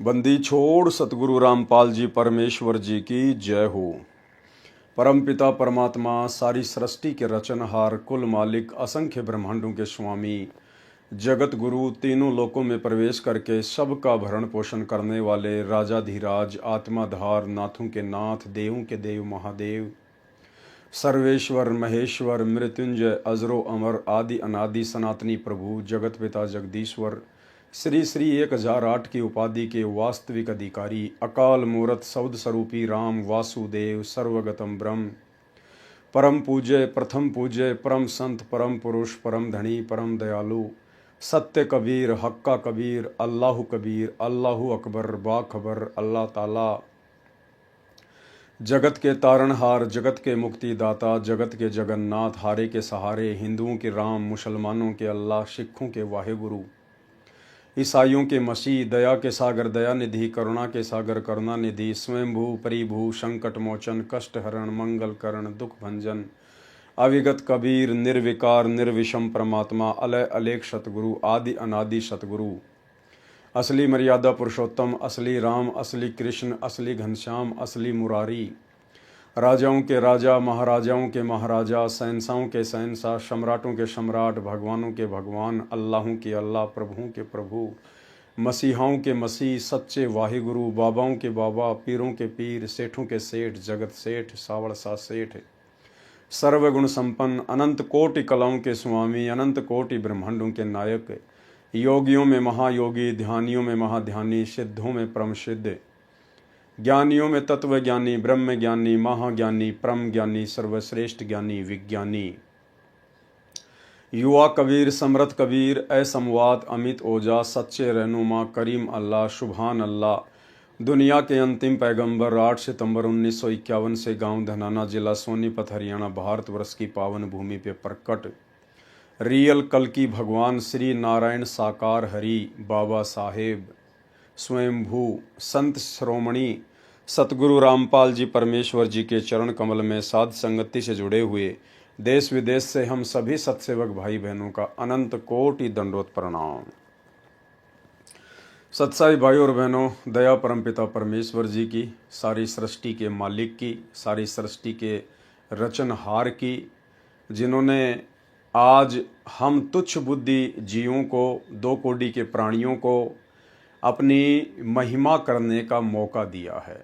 बंदी छोड़ सतगुरु रामपाल जी परमेश्वर जी की जय हो। परमपिता परमात्मा सारी सृष्टि के रचनहार, कुल मालिक, असंख्य ब्रह्मांडों के स्वामी, जगत गुरु, तीनों लोकों में प्रवेश करके सबका भरण पोषण करने वाले राजाधिराज, आत्माधार, नाथों के नाथ, देवों के देव महादेव, सर्वेश्वर महेश्वर, मृत्युंजय, अजरो अमर, आदि अनादि सनातनी प्रभु, जगत पिता जगदीश्वर, श्री श्री 1008 की उपाधि के वास्तविक अधिकारी, अकाल मूरत शब्द स्वरूपी राम वासुदेव, सर्वगतम ब्रह्म, परम पूज्य, प्रथम पूज्य, परम संत, परम पुरुष, परम धनी, परम दयालु, सत्य कबीर, हक्का कबीर, अल्लाह कबीर, अल्लाह अकबर, बाखबर, अल्लाह ताला, जगत के तारणहार, जगत के मुक्तिदाता, जगत के जगन्नाथ, हारे के सहारे, हिंदुओं के राम, मुसलमानों के अल्लाह, सिखों के वाहेगुरु, ईसाइयों के मसीह, दया के सागर दया निधि, करुणा के सागर करुणा निधि, स्वयंभू परिभू, संकट मोचन, कष्ट हरण, मंगल करण, दुख भंजन, अविगत कबीर, निर्विकार निर्विषम परमात्मा, अलय अलेख सतगुरु, आदि अनादि सतगुरु, असली मर्यादा पुरुषोत्तम, असली राम, असली कृष्ण, असली घनश्याम, असली मुरारी, राजाओं के राजा, महाराजाओं के महाराजा, शहंशाहों के शहंशाह, सम्राटों के सम्राट, भगवानों के भगवान, अल्लाहों के अल्लाह, प्रभुओं के प्रभु, मसीहाओं के मसीह, सच्चे वाहिगुरु, बाबाओं के बाबा, पीरों के पीर, सेठों के सेठ, जगत सेठ, सावड़ सा सेठ, सर्वगुण संपन्न, अनंत कोटि कलाओं के स्वामी, अनंत कोटि ब्रह्मांडों के नायक, योगियों में महायोगी, ध्यानियों में महाध्यानी, सिद्धों में परम सिद्ध, ज्ञानियों में तत्व ज्ञानी, ब्रह्म ज्ञानी, महाज्ञानी, परम ज्ञानी, सर्वश्रेष्ठ ज्ञानी, विज्ञानी, युवा कबीर, समर्थ कबीर, असमवाद, अमित ओजा, सच्चे रहनुमा, करीम अल्लाह, सुभान अल्लाह, दुनिया के अंतिम पैगंबर, 8 सितंबर 1951 से गांव धनाना, जिला सोनीपत, हरियाणा, भारतवर्ष की पावन भूमि पे प्रकट रियल कल की भगवान श्री नारायण साकार हरि बाबा साहेब स्वयंभू संत श्रोमणी सतगुरु रामपाल जी परमेश्वर जी के चरण कमल में साध संगति से जुड़े हुए देश विदेश से हम सभी सत्सेवक भाई बहनों का अनंत कोटि दंडोत प्रणाम। सत्साई भाई और बहनों, दया परमपिता परमेश्वर जी की, सारी सृष्टि के मालिक की, सारी सृष्टि के रचनहार की, जिन्होंने आज हम तुच्छ बुद्धि जीवों को, दो कोटि के प्राणियों को अपनी महिमा करने का मौका दिया है।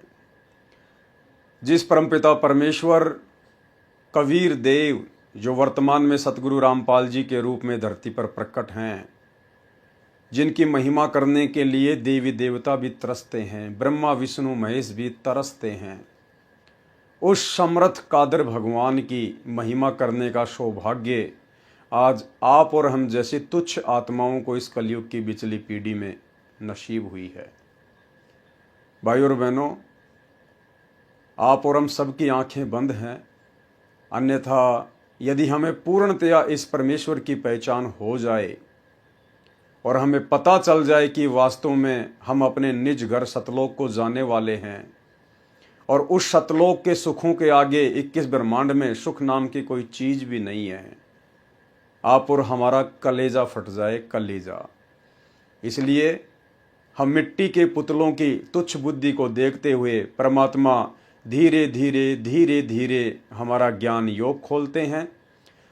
जिस परमपिता परमेश्वर कबीर देव, जो वर्तमान में सतगुरु रामपाल जी के रूप में धरती पर प्रकट हैं, जिनकी महिमा करने के लिए देवी देवता भी तरसते हैं, ब्रह्मा विष्णु महेश भी तरसते हैं, उस समर्थ कादर भगवान की महिमा करने का सौभाग्य आज आप और हम जैसी तुच्छ आत्माओं को इस कलयुग की बिचली पीढ़ी में नसीब हुई है। भाई और बहनों, आप और हम सबकी आंखें बंद हैं, अन्यथा यदि हमें पूर्णतया इस परमेश्वर की पहचान हो जाए और हमें पता चल जाए कि वास्तव में हम अपने निज घर सतलोक को जाने वाले हैं और उस सतलोक के सुखों के आगे 21 ब्रह्मांड में सुख नाम की कोई चीज भी नहीं है, आप और हमारा कलेजा फट जाए, कलेजा। इसलिए हम मिट्टी के पुतलों की तुच्छ बुद्धि को देखते हुए परमात्मा धीरे धीरे धीरे धीरे हमारा ज्ञान योग खोलते हैं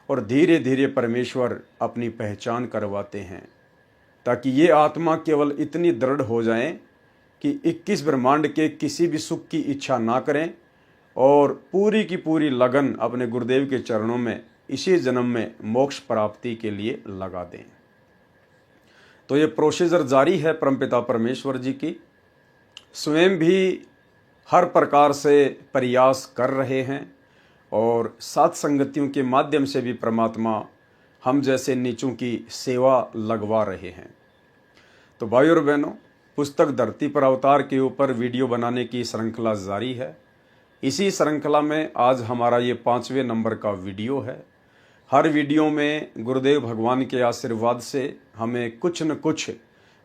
और धीरे धीरे परमेश्वर अपनी पहचान करवाते हैं, ताकि ये आत्मा केवल इतनी दृढ़ हो जाए कि 21 ब्रह्मांड के किसी भी सुख की इच्छा ना करें और पूरी की पूरी लगन अपने गुरुदेव के चरणों में इसी जन्म में मोक्ष प्राप्ति के लिए लगा दें। तो ये प्रोसीजर जारी है परमपिता परमेश्वर जी की, स्वयं भी हर प्रकार से प्रयास कर रहे हैं और साथ संगतियों के माध्यम से भी परमात्मा हम जैसे नीचों की सेवा लगवा रहे हैं। तो भाई और बहनों, पुस्तक धरती पर अवतार के ऊपर वीडियो बनाने की श्रृंखला जारी है। इसी श्रृंखला में आज हमारा ये 5वें नंबर का वीडियो है। हर वीडियो में गुरुदेव भगवान के आशीर्वाद से हमें कुछ न कुछ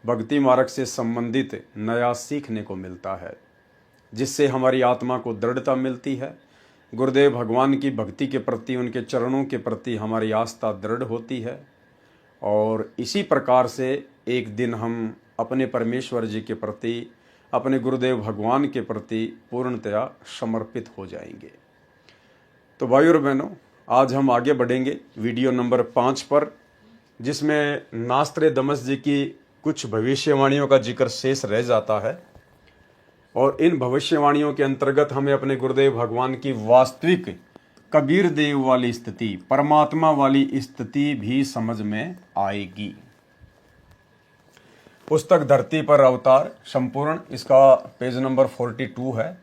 भक्ति मार्ग से संबंधित नया सीखने को मिलता है, जिससे हमारी आत्मा को दृढ़ता मिलती है। गुरुदेव भगवान की भक्ति के प्रति, उनके चरणों के प्रति हमारी आस्था दृढ़ होती है और इसी प्रकार से एक दिन हम अपने परमेश्वर जी के प्रति अपने गुरुदेव भगवान के प्रति पूर्णतया समर्पित हो जाएंगे। तो भाइयों और बहनों, आज हम आगे बढ़ेंगे वीडियो नंबर 5 पर, जिसमें नास्त्रेदमस जी की कुछ भविष्यवाणियों का जिक्र शेष रह जाता है और इन भविष्यवाणियों के अंतर्गत हमें अपने गुरुदेव भगवान की वास्तविक कबीर देव वाली स्थिति, परमात्मा वाली स्थिति भी समझ में आएगी। पुस्तक धरती पर अवतार संपूर्ण, इसका पेज नंबर 42 है।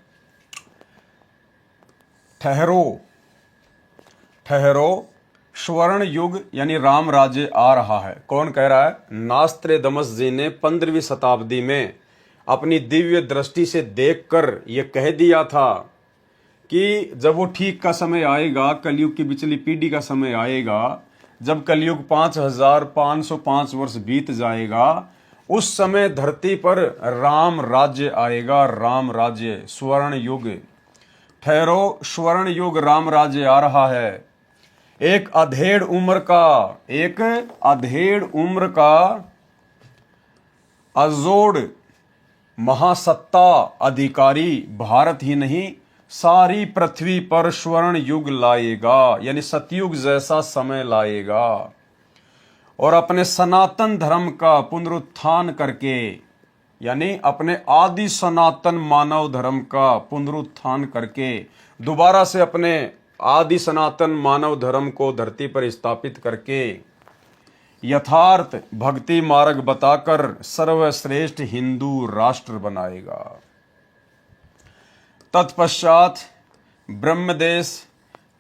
ठहरो ठहरो, स्वर्ण युग यानी राम राज्य आ रहा है। कौन कह रहा है? नास्त्रेदमस जी ने 15वीं शताब्दी में अपनी दिव्य दृष्टि से देखकर यह कह दिया था कि जब वो ठीक का समय आएगा, कलयुग की पिछली पीढ़ी का समय आएगा, जब कलयुग 5505 वर्ष बीत जाएगा, उस समय धरती पर राम राज्य आएगा। राम राज्य, स्वर्ण युग। ठहरो, स्वर्ण युग राम राज्य आ रहा है। एक अधेड़ उम्र का अजोड़ महासत्ता अधिकारी भारत ही नहीं सारी पृथ्वी पर स्वर्ण युग लाएगा, यानी सतयुग जैसा समय लाएगा, और अपने सनातन धर्म का पुनरुत्थान करके, यानी अपने आदि सनातन मानव धर्म का पुनरुत्थान करके दोबारा से अपने आदि सनातन मानव धर्म को धरती पर स्थापित करके यथार्थ भक्ति मार्ग बताकर सर्वश्रेष्ठ हिंदू राष्ट्र बनाएगा। तत्पश्चात ब्रह्मदेश,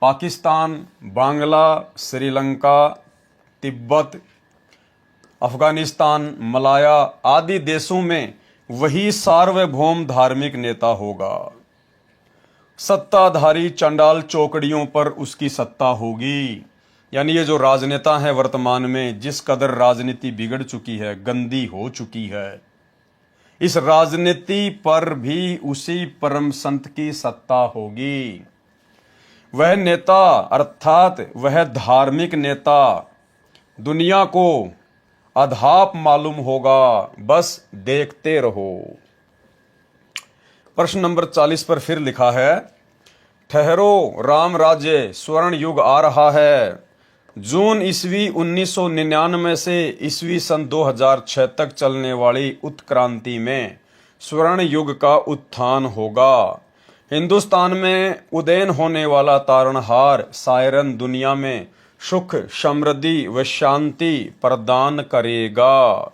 पाकिस्तान, बांग्ला, श्रीलंका, तिब्बत, अफगानिस्तान, मलाया आदि देशों में वही सार्वभौम धार्मिक नेता होगा। सत्ताधारी चंडाल चौकड़ियों पर उसकी सत्ता होगी। यानी ये जो राजनेता है वर्तमान में, जिस कदर राजनीति बिगड़ चुकी है, गंदी हो चुकी है, इस राजनीति पर भी उसी परम संत की सत्ता होगी। वह नेता अर्थात वह धार्मिक नेता दुनिया को अधाप मालूम होगा, बस देखते रहो। प्रश्न नंबर 40 पर फिर लिखा है, ठहरो, राम राज्य, स्वर्ण युग आ रहा है। जून ईस्वी 1999 से ईस्वी सन 2006 तक चलने वाली उत्क्रांति में स्वर्ण युग का उत्थान होगा। हिंदुस्तान में उदयन होने वाला तारणहार सायरन दुनिया में सुख, समृद्धि व शांति प्रदान करेगा।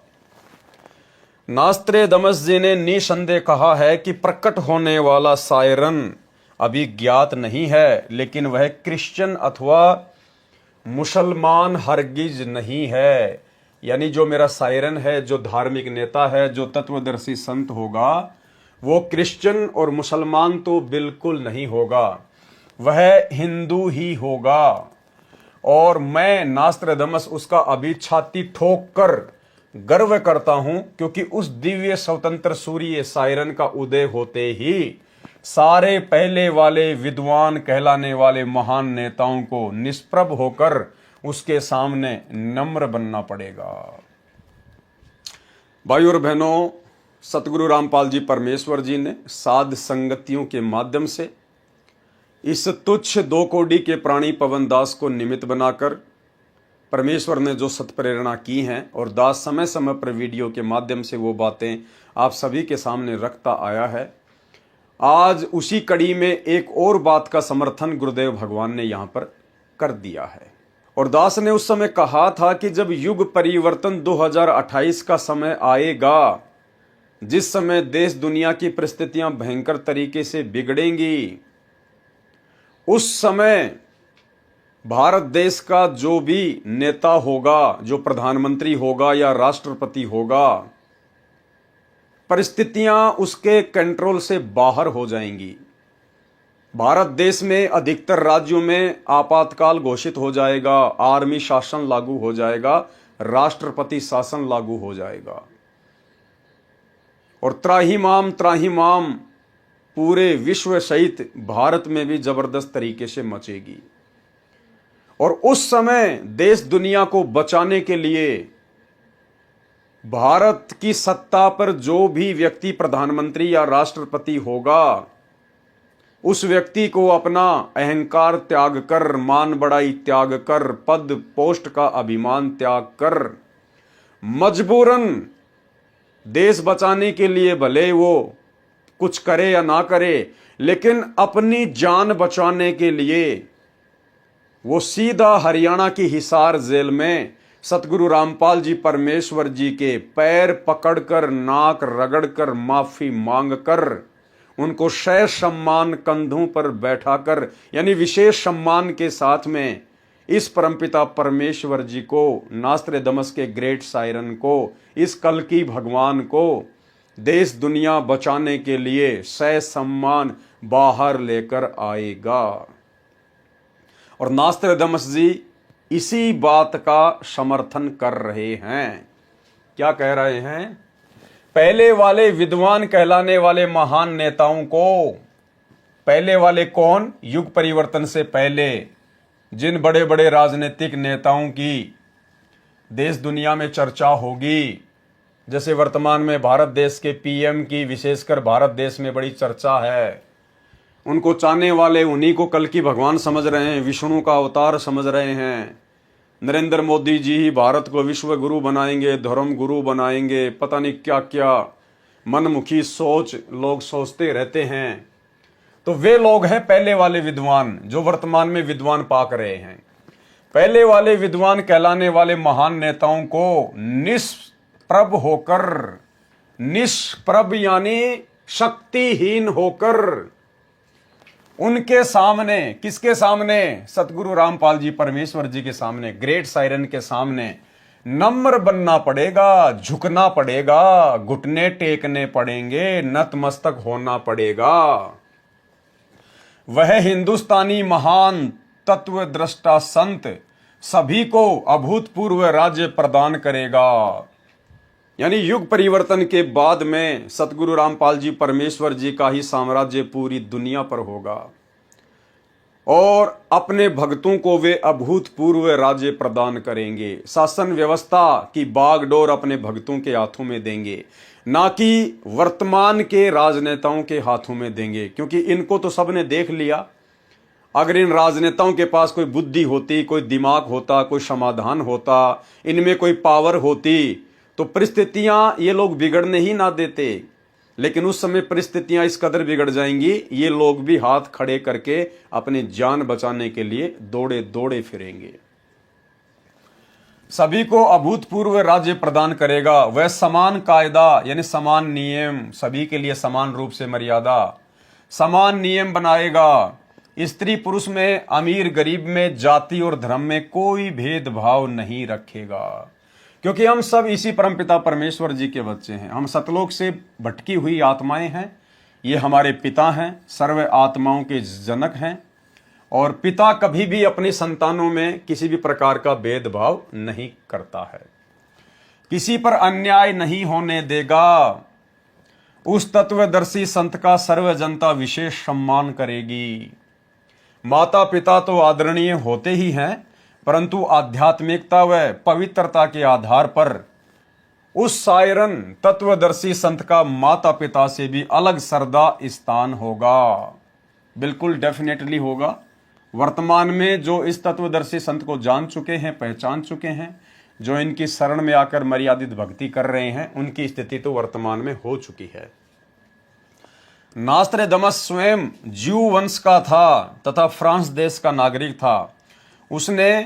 नास्त्रेदमस जी ने निसंदेह कहा है कि प्रकट होने वाला सायरन अभी ज्ञात नहीं है, लेकिन वह क्रिश्चियन अथवा मुसलमान हरगिज नहीं है। यानी जो मेरा सायरन है, जो धार्मिक नेता है, जो तत्वदर्शी संत होगा, वो क्रिश्चियन और मुसलमान तो बिल्कुल नहीं होगा, वह हिंदू ही होगा। और मैं नास्त्रेदमस उसका अभी छाती ठोक कर गर्व करता हूं, क्योंकि उस दिव्य स्वतंत्र सूर्य सायरन का उदय होते ही सारे पहले वाले विद्वान कहलाने वाले महान नेताओं को निष्प्रभ होकर उसके सामने नम्र बनना पड़ेगा। भाइयों और बहनों, सतगुरु रामपाल जी परमेश्वर जी ने साध संगतियों के माध्यम से इस तुच्छ 2 कोड़ी के प्राणी पवन दास को निमित्त बनाकर परमेश्वर ने जो सत्प्रेरणा की हैं, और दास समय समय पर वीडियो के माध्यम से वो बातें आप सभी के सामने रखता आया है। आज उसी कड़ी में एक और बात का समर्थन गुरुदेव भगवान ने यहां पर कर दिया है। और दास ने उस समय कहा था कि जब युग परिवर्तन 2028 का समय आएगा, जिस समय देश दुनिया की परिस्थितियां भयंकर तरीके से बिगड़ेंगी, उस समय भारत देश का जो भी नेता होगा, जो प्रधानमंत्री होगा या राष्ट्रपति होगा, परिस्थितियां उसके कंट्रोल से बाहर हो जाएंगी। भारत देश में अधिकतर राज्यों में आपातकाल घोषित हो जाएगा, आर्मी शासन लागू हो जाएगा, राष्ट्रपति शासन लागू हो जाएगा, और त्राहिमाम पूरे विश्व सहित भारत में भी जबरदस्त तरीके से मचेगी। और उस समय देश दुनिया को बचाने के लिए भारत की सत्ता पर जो भी व्यक्ति प्रधानमंत्री या राष्ट्रपति होगा, उस व्यक्ति को अपना अहंकार त्याग कर, मान बढ़ाई त्याग कर, पद पोस्ट का अभिमान त्याग कर, मजबूरन देश बचाने के लिए भले वो कुछ करे या ना करे, लेकिन अपनी जान बचाने के लिए वो सीधा हरियाणा की हिसार जेल में सतगुरु रामपाल जी परमेश्वर जी के पैर पकड़कर, नाक रगड़कर, माफी मांगकर, उनको शय सम्मान कंधों पर बैठाकर, यानी विशेष सम्मान के साथ में इस परमपिता परमेश्वर जी को, नास्त्रेदमस के ग्रेट सायरन को, इस कल्कि भगवान को देश दुनिया बचाने के लिए शय सम्मान बाहर लेकर आएगा। और नास्त्रेदमस जी इसी बात का समर्थन कर रहे हैं। क्या कह रहे हैं? पहले वाले विद्वान कहलाने वाले महान नेताओं को, पहले वाले कौन? युग परिवर्तन से पहले जिन बड़े बड़े राजनीतिक नेताओं की देश दुनिया में चर्चा होगी, जैसे वर्तमान में भारत देश के पीएम की विशेषकर भारत देश में बड़ी चर्चा है, उनको चाहने वाले उन्हीं को कल्कि भगवान समझ रहे हैं, विष्णु का अवतार समझ रहे हैं। नरेंद्र मोदी जी ही भारत को विश्व गुरु बनाएंगे, धर्म गुरु बनाएंगे, पता नहीं क्या क्या मनमुखी सोच लोग सोचते रहते हैं। तो वे लोग हैं पहले वाले विद्वान, जो वर्तमान में विद्वान पाक रहे हैं। पहले वाले विद्वान कहलाने वाले महान नेताओं को निष्प्रभ होकर, निष्प्रभ यानी शक्तिहीन होकर, उनके सामने, किसके सामने? सतगुरु रामपाल जी परमेश्वर जी के सामने, ग्रेट सायरन के सामने नम्र बनना पड़ेगा, झुकना पड़ेगा, घुटने टेकने पड़ेंगे, नतमस्तक होना पड़ेगा। वह हिंदुस्तानी महान तत्वद्रष्टा संत सभी को अभूतपूर्व राज्य प्रदान करेगा। यानी युग परिवर्तन के बाद में सतगुरु रामपाल जी परमेश्वर जी का ही साम्राज्य पूरी दुनिया पर होगा और अपने भक्तों को वे अभूतपूर्व राज्य प्रदान करेंगे। शासन व्यवस्था की बागडोर अपने भक्तों के हाथों में देंगे, ना कि वर्तमान के राजनेताओं के हाथों में देंगे, क्योंकि इनको तो सबने देख लिया। अगर इन राजनेताओं के पास कोई बुद्धि होती, कोई दिमाग होता, कोई समाधान होता, इनमें कोई पावर होती, तो परिस्थितियां ये लोग बिगड़ने ही ना देते। लेकिन उस समय परिस्थितियां इस कदर बिगड़ जाएंगी, ये लोग भी हाथ खड़े करके अपनी जान बचाने के लिए दौड़े दौड़े फिरेंगे। सभी को अभूतपूर्व राज्य प्रदान करेगा। वह समान कायदा यानी समान नियम, सभी के लिए समान रूप से मर्यादा, समान नियम बनाएगा। स्त्री पुरुष में, अमीर गरीब में, जाति और धर्म में कोई भेदभाव नहीं रखेगा, क्योंकि हम सब इसी परमपिता परमेश्वर जी के बच्चे हैं। हम सतलोक से भटकी हुई आत्माएं हैं। ये हमारे पिता हैं, सर्व आत्माओं के जनक हैं, और पिता कभी भी अपनी संतानों में किसी भी प्रकार का भेदभाव नहीं करता है, किसी पर अन्याय नहीं होने देगा। उस तत्वदर्शी संत का सर्व जनता विशेष सम्मान करेगी। माता पिता तो आदरणीय होते ही हैं, परंतु आध्यात्मिकता व पवित्रता के आधार पर उस सायरन तत्वदर्शी संत का माता पिता से भी अलग सरदा स्थान होगा। बिल्कुल डेफिनेटली होगा। वर्तमान में जो इस तत्वदर्शी संत को जान चुके हैं, पहचान चुके हैं, जो इनकी शरण में आकर मर्यादित भक्ति कर रहे हैं, उनकी स्थिति तो वर्तमान में हो चुकी है। नास्त्रेदमस स्वयं ज्यू वंश का था तथा फ्रांस देश का नागरिक था। उसने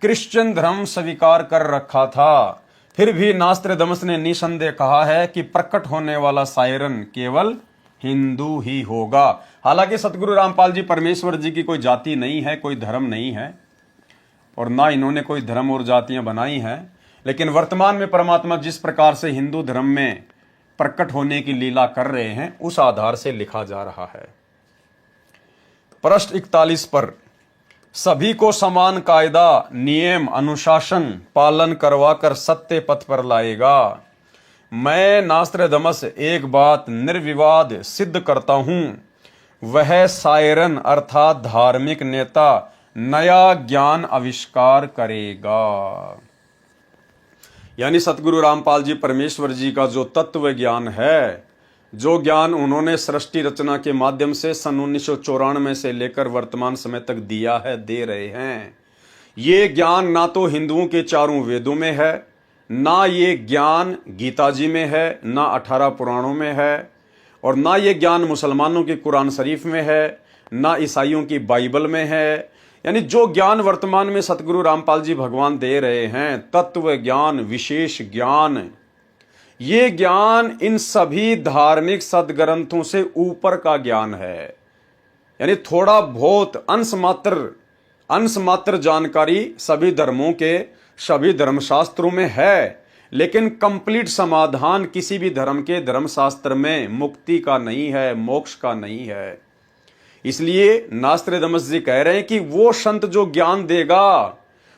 क्रिश्चियन धर्म स्वीकार कर रखा था। फिर भी नास्त्रेदमस ने निसंदेह कहा है कि प्रकट होने वाला सायरन केवल हिंदू ही होगा। हालांकि सतगुरु रामपाल जी परमेश्वर जी की कोई जाति नहीं है, कोई धर्म नहीं है, और ना इन्होंने कोई धर्म और जातियां बनाई हैं। लेकिन वर्तमान में परमात्मा जिस प्रकार से हिंदू धर्म में प्रकट होने की लीला कर रहे हैं, उस आधार से लिखा जा रहा है। पृष्ठ 41 पर सभी को समान कायदा, नियम, अनुशासन पालन करवाकर सत्य पथ पर लाएगा। मैं नास्त्रेदमस एक बात निर्विवाद सिद्ध करता हूं, वह सायरन अर्थात धार्मिक नेता नया ज्ञान आविष्कार करेगा। यानी सतगुरु रामपाल जी परमेश्वर जी का जो तत्व ज्ञान है, जो ज्ञान उन्होंने सृष्टि रचना के माध्यम से सन 1994 से लेकर वर्तमान समय तक दिया है, दे रहे हैं, ये ज्ञान ना तो हिंदुओं के चारों वेदों में है, ना ये ज्ञान गीता जी में है, ना 18 पुराणों में है, और ना ये ज्ञान मुसलमानों के कुरान शरीफ में है, ना ईसाइयों की बाइबल में है। यानी जो ज्ञान वर्तमान में सतगुरु रामपाल जी भगवान दे रहे हैं, तत्व ज्ञान, विशेष ज्ञान, ये ज्ञान इन सभी धार्मिक सदग्रंथों से ऊपर का ज्ञान है। यानी थोड़ा बहुत अंश मात्र जानकारी सभी धर्मों के, सभी धर्मशास्त्रों में है, लेकिन कंप्लीट समाधान किसी भी धर्म के धर्मशास्त्र में मुक्ति का नहीं है, मोक्ष का नहीं है। इसलिए नास्त्रेदमस जी कह रहे हैं कि वो संत जो ज्ञान देगा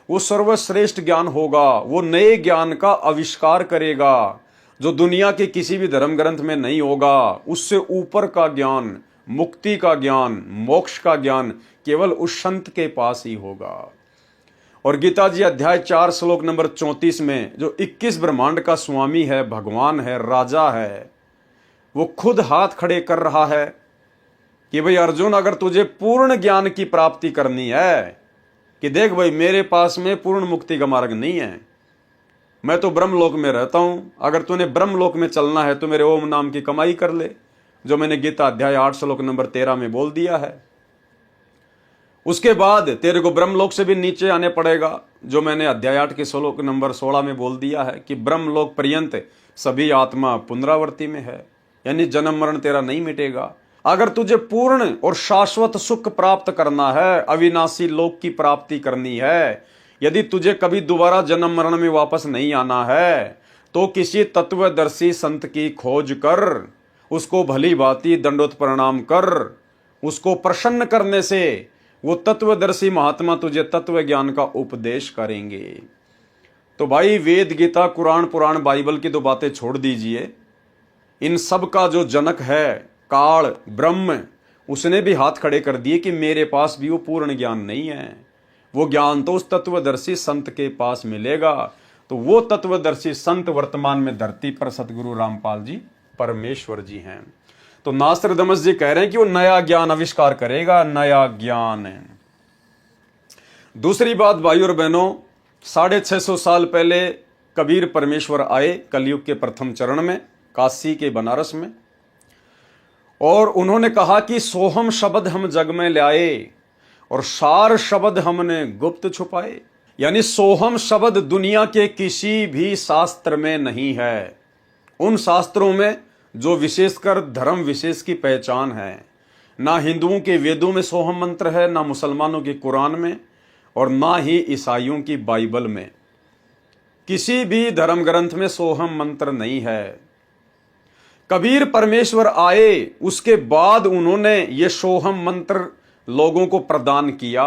वो सर्वश्रेष्ठ ज्ञान होगा, वो नए ज्ञान का आविष्कार करेगा जो दुनिया के किसी भी धर्म ग्रंथ में नहीं होगा। उससे ऊपर का ज्ञान, मुक्ति का ज्ञान, मोक्ष का ज्ञान केवल उस संत के पास ही होगा। और गीता जी अध्याय 4 श्लोक नंबर 34 में जो 21 ब्रह्मांड का स्वामी है, भगवान है, राजा है, वो खुद हाथ खड़े कर रहा है कि भाई अर्जुन, अगर तुझे पूर्ण ज्ञान की प्राप्ति करनी है, कि देख भाई मेरे पास में पूर्ण मुक्ति का मार्ग नहीं है, मैं तो ब्रह्मलोक में रहता हूं, अगर तूने ब्रह्मलोक में चलना है तो मेरे ओम नाम की कमाई कर ले, जो मैंने गीता अध्याय 8 श्लोक नंबर 13 में बोल दिया है। उसके बाद तेरे को ब्रह्मलोक से भी नीचे आने पड़ेगा, जो मैंने अध्याय 8 के श्लोक नंबर 16 में बोल दिया है कि ब्रह्मलोक पर्यंत सभी आत्मा पुनरावृत्ति में है, यानी जन्म मरण तेरा नहीं मिटेगा। अगर तुझे पूर्ण और शाश्वत सुख प्राप्त करना है, अविनाशी लोक की प्राप्ति करनी है, यदि तुझे कभी दोबारा जन्म मरण में वापस नहीं आना है, तो किसी तत्वदर्शी संत की खोज कर, उसको भली भांति दंडोत प्रणाम कर, उसको प्रसन्न करने से वो तत्वदर्शी महात्मा तुझे तत्व ज्ञान का उपदेश करेंगे। तो भाई वेद, गीता, कुरान, पुराण, बाइबल की तो बातें छोड़ दीजिए, इन सब का जो जनक है काल ब्रह्म, उसने भी हाथ खड़े कर दिए कि मेरे पास भी वो पूर्ण ज्ञान नहीं है, वो ज्ञान तो उस तत्वदर्शी संत के पास मिलेगा। तो वो तत्वदर्शी संत वर्तमान में धरती पर सतगुरु रामपाल जी परमेश्वर जी हैं। तो नास्त्रदमस जी कह रहे हैं कि वो नया ज्ञान आविष्कार करेगा, नया ज्ञान। दूसरी बात भाई और बहनों, 650 साल पहले कबीर परमेश्वर आए कलयुग के प्रथम चरण में, काशी के बनारस में, और उन्होंने कहा कि सोहम शब्द हम जग में लाए और सार शब्द हमने गुप्त छुपाए। यानी सोहम शब्द दुनिया के किसी भी शास्त्र में नहीं है, उन शास्त्रों में जो विशेषकर धर्म विशेष की पहचान है। ना हिंदुओं के वेदों में सोहम मंत्र है, ना मुसलमानों के कुरान में, और ना ही ईसाइयों की बाइबल में। किसी भी धर्म ग्रंथ में सोहम मंत्र नहीं है। कबीर परमेश्वर आए, उसके बाद उन्होंने ये सोहम मंत्र लोगों को प्रदान किया,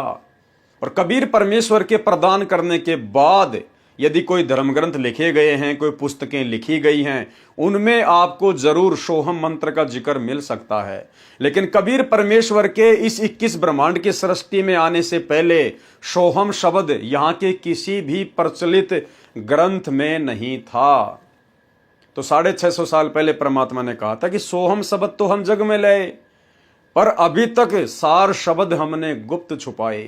और कबीर परमेश्वर के प्रदान करने के बाद यदि कोई धर्म ग्रंथ लिखे गए हैं, कोई पुस्तकें लिखी गई हैं, उनमें आपको जरूर सोहम मंत्र का जिक्र मिल सकता है। लेकिन कबीर परमेश्वर के इस 21 ब्रह्मांड की सृष्टि में आने से पहले सोहम शब्द यहां के किसी भी प्रचलित ग्रंथ में नहीं था। तो 650 साल पहले परमात्मा ने कहा था कि सोहम शब्द तो हम जग में लाए, पर अभी तक सार शब्द हमने गुप्त छुपाए।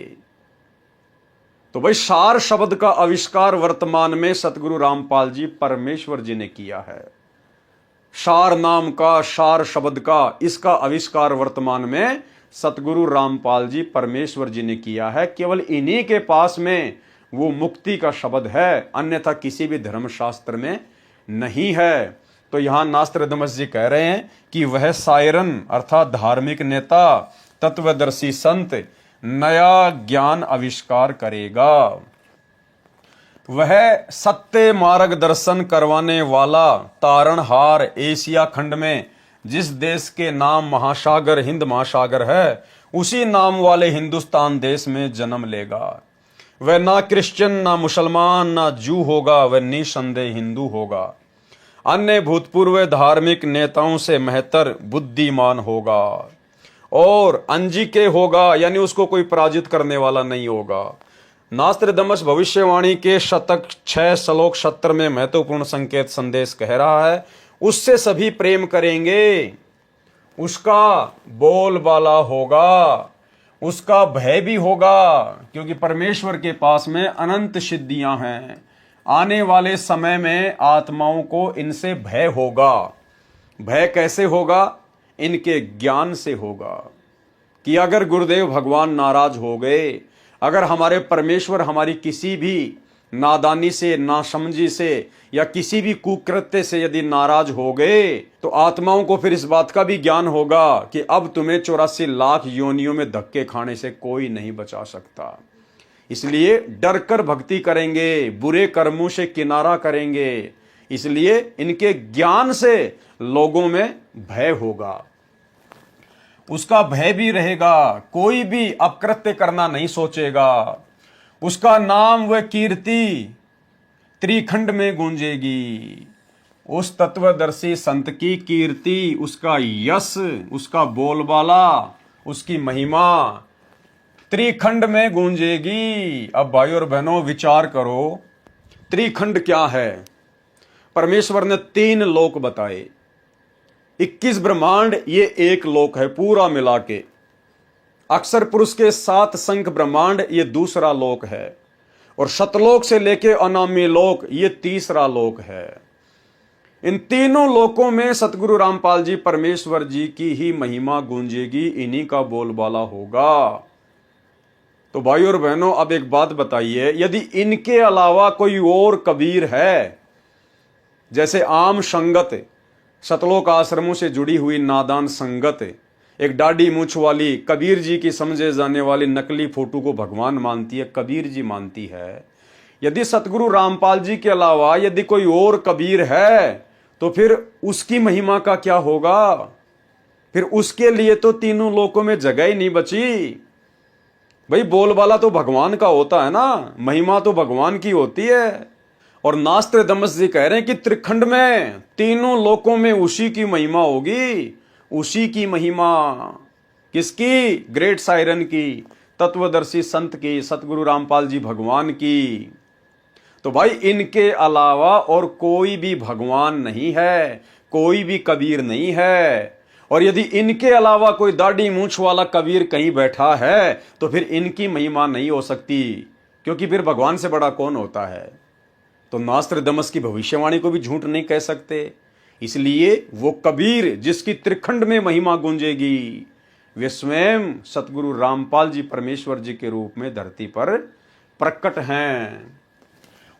तो भाई सार शब्द का आविष्कार वर्तमान में सतगुरु रामपाल जी परमेश्वर जी ने किया है। सार नाम का, सार शब्द का, इसका आविष्कार वर्तमान में सतगुरु रामपाल जी परमेश्वर जी ने किया है। केवल इन्हीं के पास में वो मुक्ति का शब्द है, अन्यथा किसी भी धर्मशास्त्र में नहीं है। तो यहां नास्त्रदमस जी कह रहे हैं कि वह सायरन अर्थात धार्मिक नेता, तत्वदर्शी संत नया ज्ञान आविष्कार करेगा। वह सत्य मार्गदर्शन करवाने वाला तारणहार एशिया खंड में जिस देश के नाम महासागर हिंद महासागर है, उसी नाम वाले हिंदुस्तान देश में जन्म लेगा। वह ना क्रिश्चियन, ना मुसलमान, ना जू होगा, वह निसंदेह हिंदू होगा। अन्य भूतपूर्व धार्मिक नेताओं से बेहतर बुद्धिमान होगा और अंजिके होगा, यानी उसको कोई पराजित करने वाला नहीं होगा। नास्त्रदमस भविष्यवाणी के शतक 6 श्लोक 70 में महत्वपूर्ण संकेत संदेश कह रहा है, उससे सभी प्रेम करेंगे, उसका बोलबाला होगा, उसका भय भी होगा, क्योंकि परमेश्वर के पास में अनंत सिद्धियां हैं। आने वाले समय में आत्माओं को इनसे भय होगा। भय कैसे होगा? इनके ज्ञान से होगा कि अगर गुरुदेव भगवान नाराज हो गए, अगर हमारे परमेश्वर हमारी किसी भी नादानी से, नासमझी से या किसी भी कुकृत्य से यदि नाराज हो गए, तो आत्माओं को फिर इस बात का भी ज्ञान होगा कि अब तुम्हें 84 लाख योनियों में धक्के खाने से कोई नहीं बचा सकता। इसलिए डर कर भक्ति करेंगे, बुरे कर्मों से किनारा करेंगे। इसलिए इनके ज्ञान से लोगों में भय होगा, उसका भय भी रहेगा, कोई भी अपकृत्य करना नहीं सोचेगा। उसका नाम व कीर्ति त्रिखंड में गूंजेगी। उस तत्वदर्शी संत की कीर्ति, उसका यश, उसका बोलबाला, उसकी महिमा त्रिखंड में गूंजेगी। अब भाई और बहनों विचार करो, त्रिखंड क्या है? परमेश्वर ने 3 लोक बताए, 21 ब्रह्मांड, ये एक लोक है पूरा मिला के। अक्षर पुरुष के 7 संख ब्रह्मांड, ये दूसरा लोक है। और शतलोक से लेके अनामी लोक, ये तीसरा लोक है। इन तीनों लोकों में सतगुरु रामपाल जी परमेश्वर जी की ही महिमा गूंजेगी, इन्हीं का बोलबाला होगा। तो भाई और बहनों अब एक बात बताइए, यदि इनके अलावा कोई और कबीर है, जैसे आम संगत, सतलोक आश्रमों से जुड़ी हुई नादान संगत, एक दाढ़ी मूछ वाली कबीर जी की समझे जाने वाली नकली फोटो को भगवान मानती है, कबीर जी मानती है। यदि सतगुरु रामपाल जी के अलावा यदि कोई और कबीर है, तो फिर उसकी महिमा का क्या होगा? फिर उसके लिए तो तीनों लोकों में जगह ही नहीं बची। भाई बोलबाला तो भगवान का होता है ना, महिमा तो भगवान की होती है। और नास्त्रदमस जी कह रहे हैं कि त्रिखंड में, तीनों लोकों में उसी की महिमा होगी। उसी की महिमा किसकी? ग्रेट सायरन की, तत्वदर्शी संत की, सतगुरु रामपाल जी भगवान की। तो भाई इनके अलावा और कोई भी भगवान नहीं है, कोई भी कबीर नहीं है। और यदि इनके अलावा कोई दाढ़ी मूंछ वाला कबीर कहीं बैठा है, तो फिर इनकी महिमा नहीं हो सकती, क्योंकि फिर भगवान से बड़ा कौन होता है? तो नास्त्रदमस की भविष्यवाणी को भी झूठ नहीं कह सकते। इसलिए वो कबीर जिसकी त्रिखंड में महिमा गूंजेगी, वे स्वयं सतगुरु रामपाल जी परमेश्वर जी के रूप में धरती पर प्रकट हैं।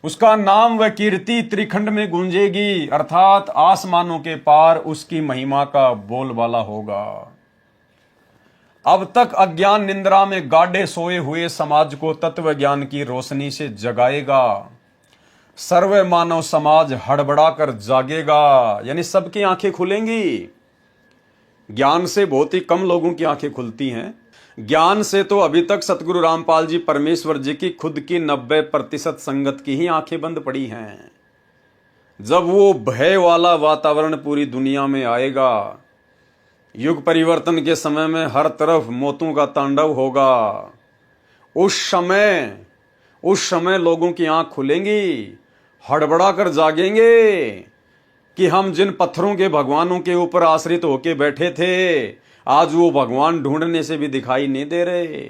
उसका नाम व कीर्ति त्रिखंड में गूंजेगी, अर्थात आसमानों के पार उसकी महिमा का बोलबाला होगा। अब तक अज्ञान निंद्रा में गाढ़े सोए हुए समाज को तत्व ज्ञान की रोशनी से जगाएगा। सर्व मानव समाज हड़बड़ाकर जागेगा, यानी सबकी आंखें खुलेंगी। ज्ञान से बहुत ही कम लोगों की आंखें खुलती हैं। ज्ञान से तो अभी तक सतगुरु रामपाल जी परमेश्वर जी की खुद की 90% संगत की ही आंखें बंद पड़ी हैं। जब वो भय वाला वातावरण पूरी दुनिया में आएगा, युग परिवर्तन के समय में हर तरफ मौतों का तांडव होगा, उस समय लोगों की आंख खुलेंगी, हड़बड़ा कर जागेंगे कि हम जिन पत्थरों के भगवानों के ऊपर आश्रित होके बैठे थे, आज वो भगवान ढूंढने से भी दिखाई नहीं दे रहे।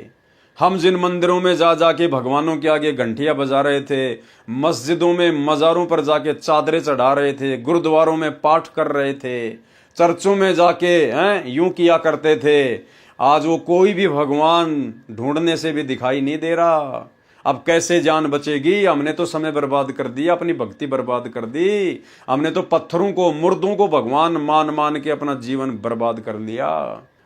हम जिन मंदिरों में जा जाके भगवानों के आगे घंटियां बजा रहे थे, मस्जिदों में मज़ारों पर जाके चादरें चढ़ा रहे थे, गुरुद्वारों में पाठ कर रहे थे, चर्चों में जाके यूं किया करते थे, आज वो कोई भी भगवान ढूंढने से भी दिखाई नहीं दे रहा। अब कैसे जान बचेगी? हमने तो समय बर्बाद कर दिया, अपनी भक्ति बर्बाद कर दी। हमने तो पत्थरों को, मुर्दों को भगवान मान मान के अपना जीवन बर्बाद कर लिया।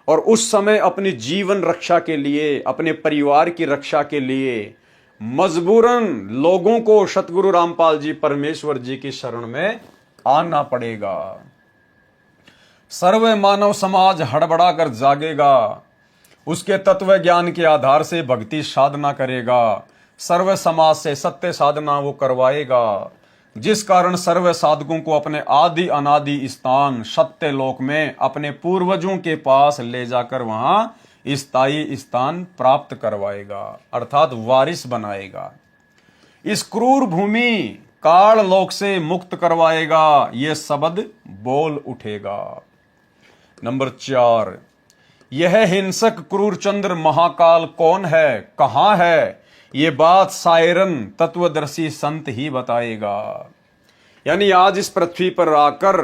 और उस समय अपनी जीवन रक्षा के लिए, अपने परिवार की रक्षा के लिए मजबूरन लोगों को सतगुरु रामपाल जी परमेश्वर जी की शरण में आना पड़ेगा। सर्व मानव समाज हड़बड़ा कर जागेगा, उसके तत्व ज्ञान के आधार से भक्ति साधना करेगा, सर्व समाज से सत्य साधना वो करवाएगा, जिस कारण सर्व साधकों को अपने आदि अनादि स्थान सत्य लोक में अपने पूर्वजों के पास ले जाकर वहां स्थायी स्थान प्राप्त करवाएगा, अर्थात वारिस बनाएगा। इस क्रूर भूमि काल लोक से मुक्त करवाएगा, ये शब्द बोल उठेगा। नंबर 4, यह हिंसक क्रूर चंद्र महाकाल कौन है, कहां है, ये बात सायरन तत्वदर्शी संत ही बताएगा। यानी आज इस पृथ्वी पर आकर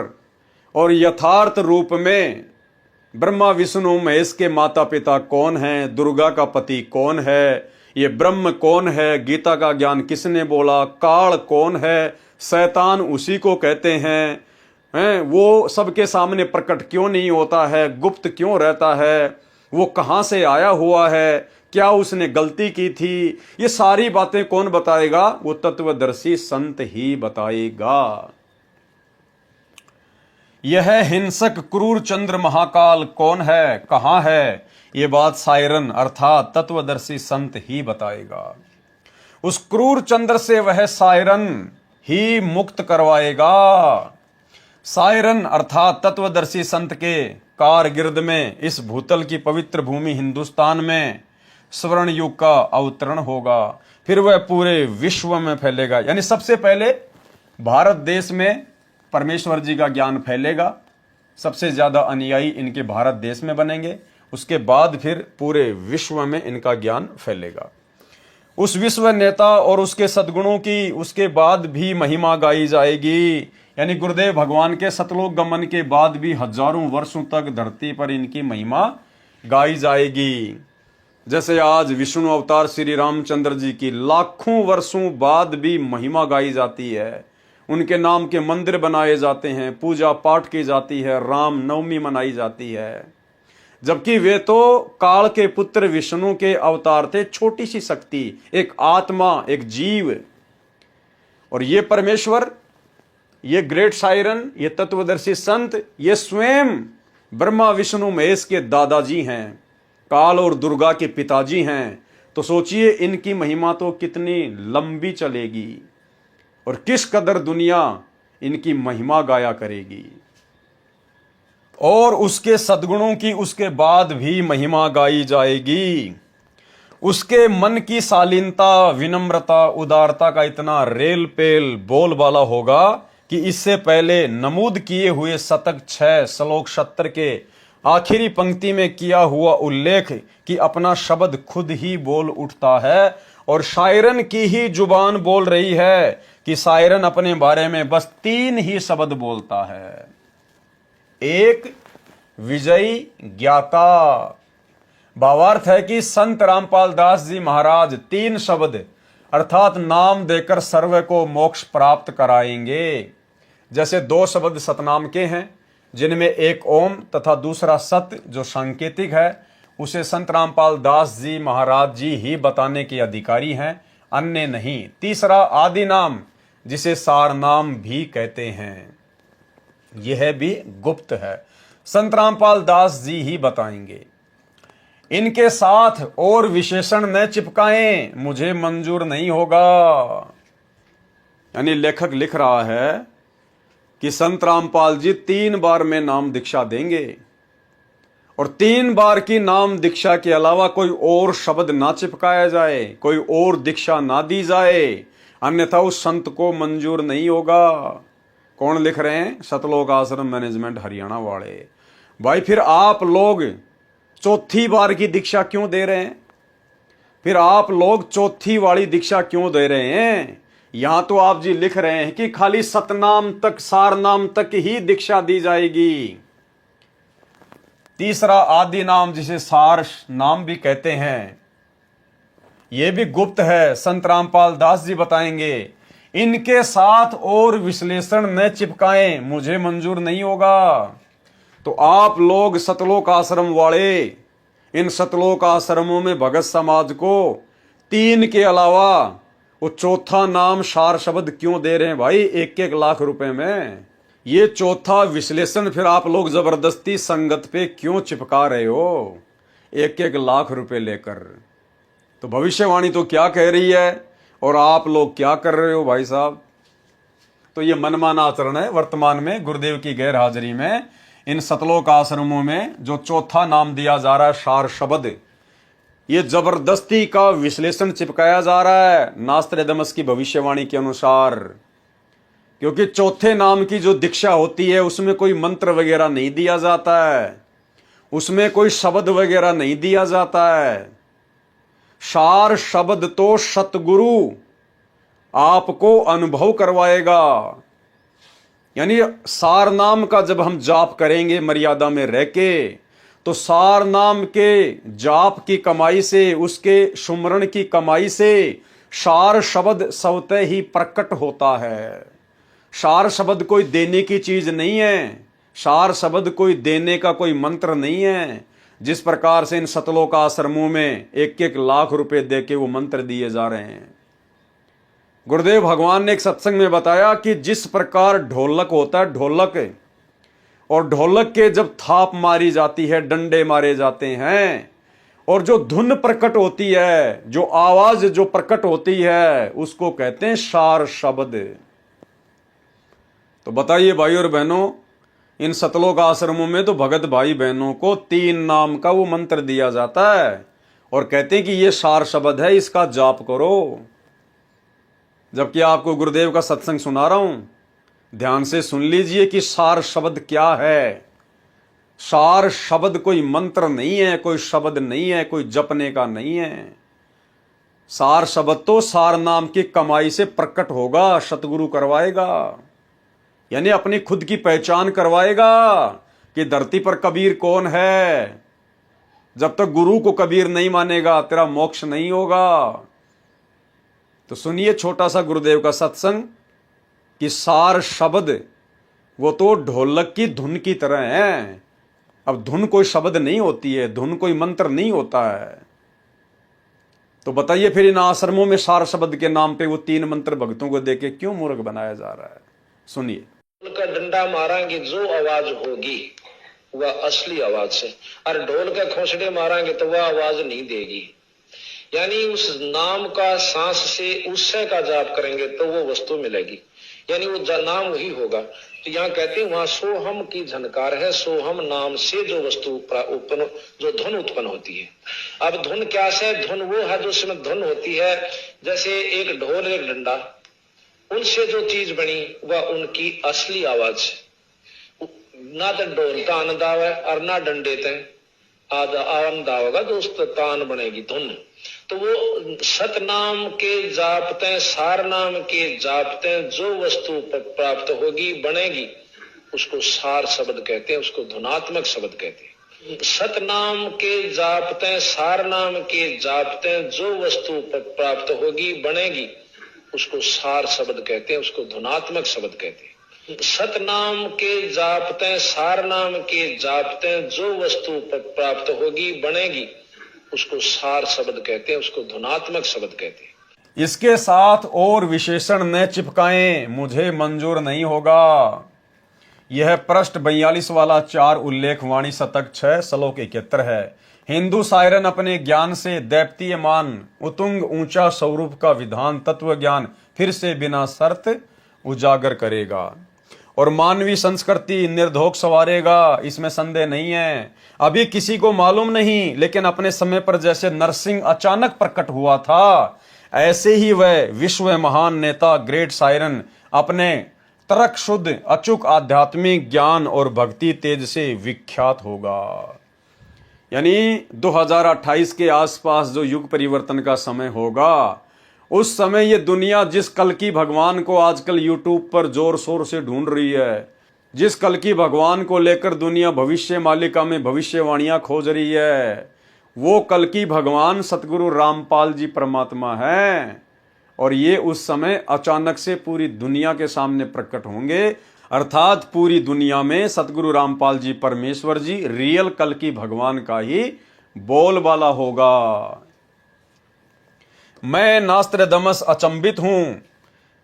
और यथार्थ रूप में ब्रह्मा विष्णु महेश के माता पिता कौन हैं, दुर्गा का पति कौन है, ये ब्रह्म कौन है, गीता का ज्ञान किसने बोला, काल कौन है, शैतान उसी को कहते हैं, वो सबके सामने प्रकट क्यों नहीं होता है, गुप्त क्यों रहता है, वो कहाँ से आया हुआ है, क्या उसने गलती की थी, ये सारी बातें कौन बताएगा, वो तत्वदर्शी संत ही बताएगा। यह हिंसक क्रूर चंद्र महाकाल कौन है, कहां है, ये बात सायरन अर्थात तत्वदर्शी संत ही बताएगा। उस क्रूर चंद्र से वह सायरन ही मुक्त करवाएगा। सायरन अर्थात तत्वदर्शी संत के कारगिर्द में इस भूतल की पवित्र भूमि हिंदुस्तान में स्वर्ण युग का अवतरण होगा, फिर वह पूरे विश्व में फैलेगा। यानी सबसे पहले भारत देश में परमेश्वर जी का ज्ञान फैलेगा, सबसे ज्यादा अनुयायी इनके भारत देश में बनेंगे, उसके बाद फिर पूरे विश्व में इनका ज्ञान फैलेगा। उस विश्व नेता और उसके सद्गुणों की उसके बाद भी महिमा गाई जाएगी। यानी गुरुदेव भगवान के सतलोक गमन के बाद भी हजारों वर्षों तक धरती पर इनकी महिमा गाई जाएगी। जैसे आज विष्णु अवतार श्री रामचंद्र जी की लाखों वर्षों बाद भी महिमा गाई जाती है, उनके नाम के मंदिर बनाए जाते हैं, पूजा पाठ की जाती है, राम नवमी मनाई जाती है, जबकि वे तो काल के पुत्र विष्णु के अवतार थे, छोटी सी शक्ति, एक आत्मा, एक जीव। और ये परमेश्वर, ये ग्रेट सायरन, ये तत्वदर्शी संत, ये स्वयं ब्रह्मा विष्णु महेश के दादाजी हैं, काल और दुर्गा के पिताजी हैं। तो सोचिए इनकी महिमा तो कितनी लंबी चलेगी और किस कदर दुनिया इनकी महिमा गाया करेगी। और उसके सद्गुणों की उसके बाद भी महिमा गाई जाएगी। उसके मन की शालीनता, विनम्रता, उदारता का इतना रेल पेल बोलबाला होगा कि इससे पहले नमूद किए हुए शतक 6 श्लोक 70 के आखिरी पंक्ति में किया हुआ उल्लेख कि अपना शब्द खुद ही बोल उठता है। और शायरन की ही जुबान बोल रही है कि शायरन अपने बारे में बस 3 ही शब्द बोलता है। एक, विजयी, ज्ञाता। भावार्थ है कि संत रामपाल दास जी महाराज 3 शब्द अर्थात नाम देकर सर्व को मोक्ष प्राप्त कराएंगे। जैसे 2 शब्द सतनाम के हैं, जिनमें एक ओम तथा दूसरा सत्य जो सांकेतिक है, उसे संत रामपाल दास जी महाराज जी ही बताने के अधिकारी हैं, अन्य नहीं। तीसरा आदि नाम, जिसे सार नाम भी कहते हैं, यह भी गुप्त है, संत रामपाल दास जी ही बताएंगे। इनके साथ और विशेषण न चिपकाएं, मुझे मंजूर नहीं होगा। यानी लेखक लिख रहा है कि संत रामपाल जी 3 बार में नाम दीक्षा देंगे और 3 बार की नाम दीक्षा के अलावा कोई और शब्द ना चिपकाया जाए, कोई और दीक्षा ना दी जाए, अन्यथा उस संत को मंजूर नहीं होगा। कौन लिख रहे हैं? सतलोक आश्रम मैनेजमेंट हरियाणा वाले। भाई फिर आप लोग 4थी बार की दीक्षा क्यों दे रहे हैं? फिर आप लोग 4थी वाली दीक्षा क्यों दे रहे हैं? यहां तो आप जी लिख रहे हैं कि खाली सतनाम तक, सार नाम तक ही दीक्षा दी जाएगी। तीसरा आदि नाम, जिसे सार नाम भी कहते हैं, यह भी गुप्त है, संत रामपाल दास जी बताएंगे। इनके साथ और विश्लेषण न चिपकाएं, मुझे मंजूर नहीं होगा। तो आप लोग सतलोक आश्रम वाले इन सतलोक आश्रमों में भगत समाज को 3 के अलावा वो 4था नाम सार शब्द क्यों दे रहे हैं भाई 1-1 लाख रुपए में? ये 4था विश्लेषण फिर आप लोग जबरदस्ती संगत पे क्यों चिपका रहे हो 1-1 लाख रुपए लेकर? तो भविष्यवाणी तो क्या कह रही है और आप लोग क्या कर रहे हो भाई साहब? तो ये मनमाना आचरण है वर्तमान में गुरुदेव की गैर हाजिरी में इन सतलोक आश्रमों में जो चौथा नाम दिया जा रहा है सार शब्द, ये जबरदस्ती का विश्लेषण चिपकाया जा रहा है नास्त्रदामस की भविष्यवाणी के अनुसार। क्योंकि चौथे नाम की जो दीक्षा होती है उसमें कोई मंत्र वगैरह नहीं दिया जाता है, उसमें कोई शब्द वगैरह नहीं दिया जाता है। सार शब्द तो सतगुरु आपको अनुभव करवाएगा। यानी सार नाम का जब हम जाप करेंगे मर्यादा में रह के, तो सार नाम के जाप की कमाई से, उसके सुमरण की कमाई से सार शब्द स्वतः ही प्रकट होता है। सार शब्द कोई देने की चीज नहीं है, सार शब्द कोई देने का कोई मंत्र नहीं है। जिस प्रकार से इन सतलोक आश्रमों में 1-1 लाख रुपए दे के वो मंत्र दिए जा रहे हैं। गुरुदेव भगवान ने एक सत्संग में बताया कि जिस प्रकार ढोलक होता है, ढोलक, और ढोलक के जब थाप मारी जाती है, डंडे मारे जाते हैं, और जो धुन प्रकट होती है, जो आवाज जो प्रकट होती है, उसको कहते हैं सार शब्द। तो बताइए भाई और बहनों, इन सतलोक आश्रमों में तो भगत भाई बहनों को 3 नाम का वो मंत्र दिया जाता है और कहते हैं कि ये सार शब्द है, इसका जाप करो। जबकि आपको गुरुदेव का सत्संग सुना रहा हूं, ध्यान से सुन लीजिए कि सार शब्द क्या है। सार शब्द कोई मंत्र नहीं है, कोई शब्द नहीं है, कोई जपने का नहीं है। सार शब्द तो सार नाम की कमाई से प्रकट होगा, सतगुरु करवाएगा। यानी अपनी खुद की पहचान करवाएगा कि धरती पर कबीर कौन है। जब तक गुरु को कबीर नहीं मानेगा तेरा मोक्ष नहीं होगा। तो सुनिए छोटा सा गुरुदेव का सत्संग कि सार शब्द वो तो ढोलक की धुन की तरह है। अब धुन कोई शब्द नहीं होती है, धुन कोई मंत्र नहीं होता है। तो बताइए फिर इन आश्रमों में सार शब्द के नाम पे वो 3 मंत्र भक्तों को देके क्यों मूर्ख बनाया जा रहा है। सुनिए। ढोल का डंडा मारांगे जो आवाज होगी वह असली आवाज से, और ढोल के खोसड़े मारांगे तो वह आवाज नहीं देगी। यानी उस नाम का सांस से उससे का जाप करेंगे तो वो वस्तु मिलेगी, यानी वो नाम वही होगा। तो यहाँ कहते हैं वहां सोहम की झनकार है। सोहम नाम से जो वस्तु उत्पन्न, जो धुन उत्पन्न होती है। अब धुन क्या से? धुन वो है जो उसमें धुन होती है, जैसे एक ढोल एक डंडा, उनसे जो चीज बनी वह उनकी असली आवाज। ना तो ढोल तान दाव है और ना डंडे आवन दावेगा, जो उस तान बनेगी धुन। तो वो सतनाम के जापते, सार नाम के जापते जो वस्तु प्राप्त होगी, बनेगी, उसको सार शब्द कहते हैं, उसको धुनात्मक शब्द कहते हैं। सतनाम के जापते, सार नाम के जापते जो वस्तु प्राप्त होगी, बनेगी, उसको सार शब्द कहते हैं, उसको धुनात्मक शब्द कहते हैं। सतनाम के जापते, सार नाम के जापते जो वस्तु प्राप्त होगी, बनेगी, उसको सार शब्द कहते हैं, उसको धुनात्मक शब्द कहते हैं। इसके साथ और विशेषण न चिपकाएं, मुझे मंजूर नहीं होगा। यह पृष्ठ 42 वाला 4 उल्लेख वाणी शतक 6 श्लोक 71 है। हिंदू सायरन अपने ज्ञान से दैप्तीयमान उतुंग ऊंचा स्वरूप का विधान तत्व ज्ञान फिर से बिना शर्त उजागर करेगा और मानवीय संस्कृति निर्धोक संवारेगा, इसमें संदेह नहीं है। अभी किसी को मालूम नहीं, लेकिन अपने समय पर जैसे नरसिंह अचानक प्रकट हुआ था, ऐसे ही वह विश्व महान नेता ग्रेट सायरन अपने तर्क शुद्ध अचूक आध्यात्मिक ज्ञान और भक्ति तेज से विख्यात होगा। यानी 2028 के आसपास जो युग परिवर्तन का समय होगा, उस समय ये दुनिया जिस कल्कि भगवान को आजकल यूट्यूब पर जोर शोर से ढूंढ रही है, जिस कल्कि भगवान को लेकर दुनिया भविष्य मालिका में भविष्यवाणियां खोज रही है, वो कल्कि भगवान सतगुरु रामपाल जी परमात्मा है। और ये उस समय अचानक से पूरी दुनिया के सामने प्रकट होंगे, अर्थात पूरी दुनिया में सतगुरु रामपाल जी परमेश्वर जी रियल कल्कि भगवान का ही बोलबाला होगा। मैं नास्त्रदामस अचंभित हूं,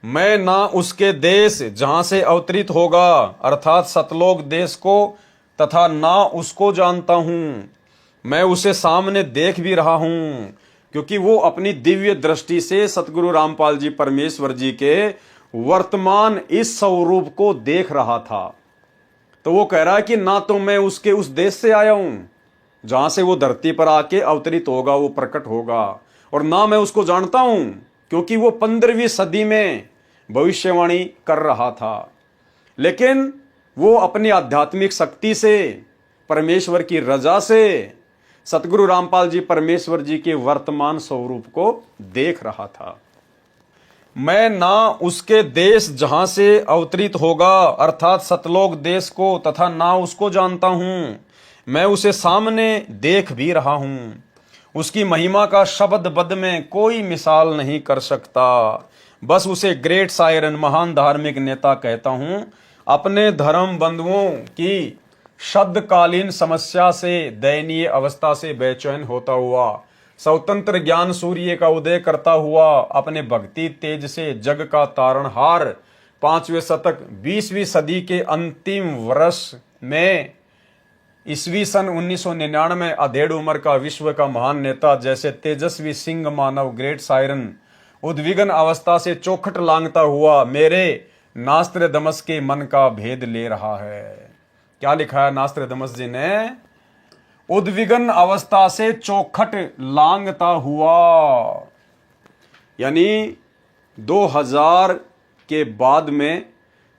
मैं ना उसके देश जहां से अवतरित होगा अर्थात सतलोक देश को तथा ना उसको जानता हूं। मैं उसे सामने देख भी रहा हूं, क्योंकि वो अपनी दिव्य दृष्टि से सतगुरु रामपाल जी परमेश्वर जी के वर्तमान इस स्वरूप को देख रहा था। तो वो कह रहा है कि ना तो मैं उसके उस देश से आया हूं जहां से वो धरती पर आके अवतरित होगा, वो प्रकट होगा, और ना मैं उसको जानता हूं, क्योंकि वो 15वीं सदी में भविष्यवाणी कर रहा था। लेकिन वो अपनी आध्यात्मिक शक्ति से, परमेश्वर की रजा से, सतगुरु रामपाल जी परमेश्वर जी के वर्तमान स्वरूप को देख रहा था। मैं ना उसके देश जहां से अवतरित होगा अर्थात सतलोक देश को, तथा ना उसको जानता हूं, मैं उसे सामने देख भी रहा हूं। उसकी महिमा का शब्द बद में कोई मिसाल नहीं कर सकता। बस उसे ग्रेट सायरन, महान धार्मिक नेता कहता हूं। अपने धर्म बंधुओं की शब्दकालीन समस्या से, दयनीय अवस्था से बेचैन होता हुआ, स्वतंत्र ज्ञान सूर्य का उदय करता हुआ, अपने भक्ति तेज से जग का तारणहार, 5वें शतक 20वीं सदी के अंतिम वर्ष में ईस्वी सन 1999 अधेड़ उम्र का विश्व का महान नेता जैसे तेजस्वी सिंह मानव ग्रेट सायरन उद्विग्न अवस्था से चौखट लांघता हुआ मेरे नास्त्रदमस के मन का भेद ले रहा है। क्या लिखा है नास्त्रदमस जी ने? उद्विग्न अवस्था से चौखट लांघता हुआ, यानी 2000 के बाद में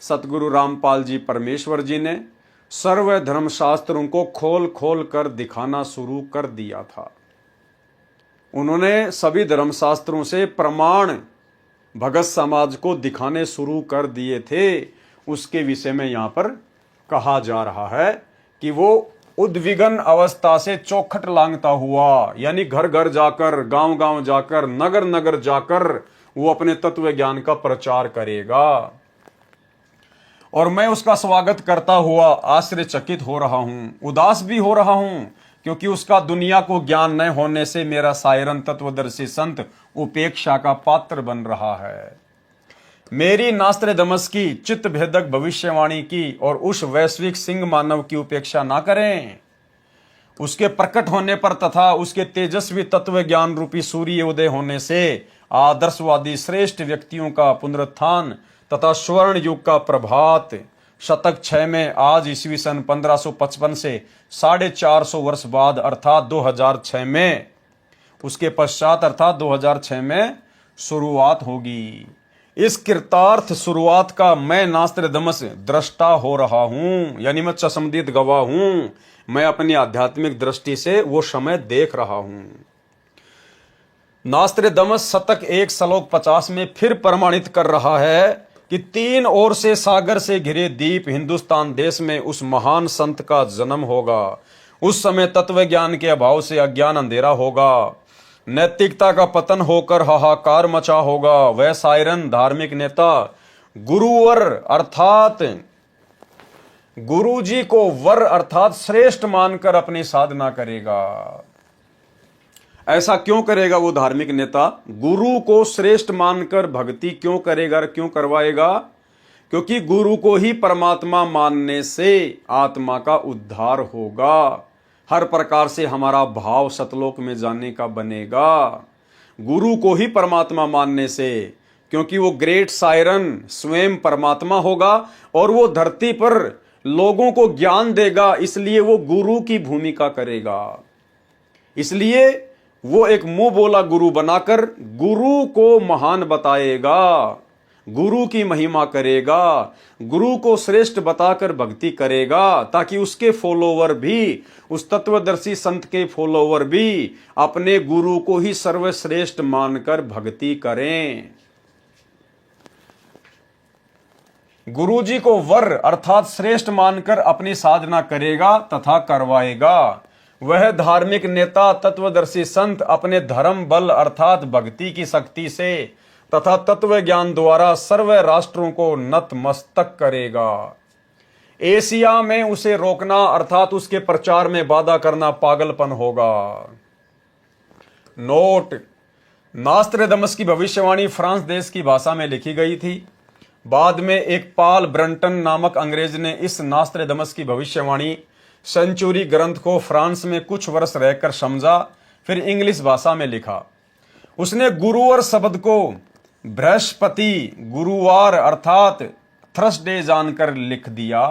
सतगुरु रामपाल जी परमेश्वर जी ने सर्व धर्मशास्त्रों को खोल खोल कर दिखाना शुरू कर दिया था। उन्होंने सभी धर्मशास्त्रों से प्रमाण भगत समाज को दिखाने शुरू कर दिए थे। उसके विषय में यहां पर कहा जा रहा है कि वो उद्विग्न अवस्था से चौखट लांघता हुआ, यानी घर घर जाकर, गांव गांव जाकर, नगर नगर जाकर वो अपने तत्व ज्ञान का प्रचार करेगा। और मैं उसका स्वागत करता हुआ आश्चर्यचकित हो रहा हूं, उदास भी हो रहा हूं, क्योंकि उसका दुनिया को ज्ञान न होने से मेरा सायरन तत्वदर्शी संत उपेक्षा का पात्र बन रहा है। मेरी नास्त्रदमस की चित्त भेदक भविष्यवाणी की और उस वैश्विक सिंह मानव की उपेक्षा ना करें। उसके प्रकट होने पर तथा उसके तेजस्वी तत्व ज्ञान रूपी सूर्य उदय होने से आदर्शवादी श्रेष्ठ व्यक्तियों का पुनरुत्थान तथा स्वर्ण युग का प्रभात शतक 6 में आज ईस्वी सन 1555 से 450 वर्ष बाद अर्थात 2006 में, उसके पश्चात अर्थात 2006 में शुरुआत होगी। इस कृतार्थ शुरुआत का मैं नास्त्रदमस दृष्टा हो रहा हूं, यानी मैं चश्मदीद गवाह हूं। मैं अपनी आध्यात्मिक दृष्टि से वो समय देख रहा हूं। नास्त्रदमस शतक 1 श्लोक 50 में फिर प्रमाणित कर रहा है कि 3 ओर से सागर से घिरे द्वीप हिंदुस्तान देश में उस महान संत का जन्म होगा। उस समय तत्व ज्ञान के अभाव से अज्ञान अंधेरा होगा, नैतिकता का पतन होकर हाहाकार मचा होगा। वह सायरन धार्मिक नेता गुरुवर अर्थात गुरु जी को वर अर्थात श्रेष्ठ मानकर अपनी साधना करेगा। ऐसा क्यों करेगा वो धार्मिक नेता? गुरु को श्रेष्ठ मानकर भक्ति क्यों करेगा, क्यों करवाएगा? क्योंकि गुरु को ही परमात्मा मानने से आत्मा का उद्धार होगा। हर प्रकार से हमारा भाव सतलोक में जाने का बनेगा गुरु को ही परमात्मा मानने से, क्योंकि वो ग्रेट सायरन स्वयं परमात्मा होगा और वो धरती पर लोगों को ज्ञान देगा। इसलिए वो गुरु की भूमिका करेगा। इसलिए वो एक मुंह बोला गुरु बनाकर गुरु को महान बताएगा, गुरु की महिमा करेगा, गुरु को श्रेष्ठ बताकर भक्ति करेगा, ताकि उसके फॉलोवर भी, उस तत्वदर्शी संत के फॉलोवर भी अपने गुरु को ही सर्वश्रेष्ठ मानकर भक्ति करें। गुरु जी को वर अर्थात श्रेष्ठ मानकर अपनी साधना करेगा तथा करवाएगा। वह धार्मिक नेता तत्वदर्शी संत अपने धर्म बल अर्थात भक्ति की शक्ति से तथा तत्व ज्ञान द्वारा सर्व राष्ट्रों को नतमस्तक करेगा। एशिया में उसे रोकना अर्थात उसके प्रचार में बाधा करना पागलपन होगा। नोट: नास्त्रदमस की भविष्यवाणी फ्रांस देश की भाषा में लिखी गई थी। बाद में एक पॉल ब्रंटन नामक अंग्रेज ने इस नास्त्रदमस की भविष्यवाणी सेंचुरी ग्रंथ को फ्रांस में कुछ वर्ष रहकर समझा, फिर इंग्लिश भाषा में लिखा। उसने गुरुवार शब्द को बृहस्पति गुरुवार अर्थात थर्सडे जानकर लिख दिया,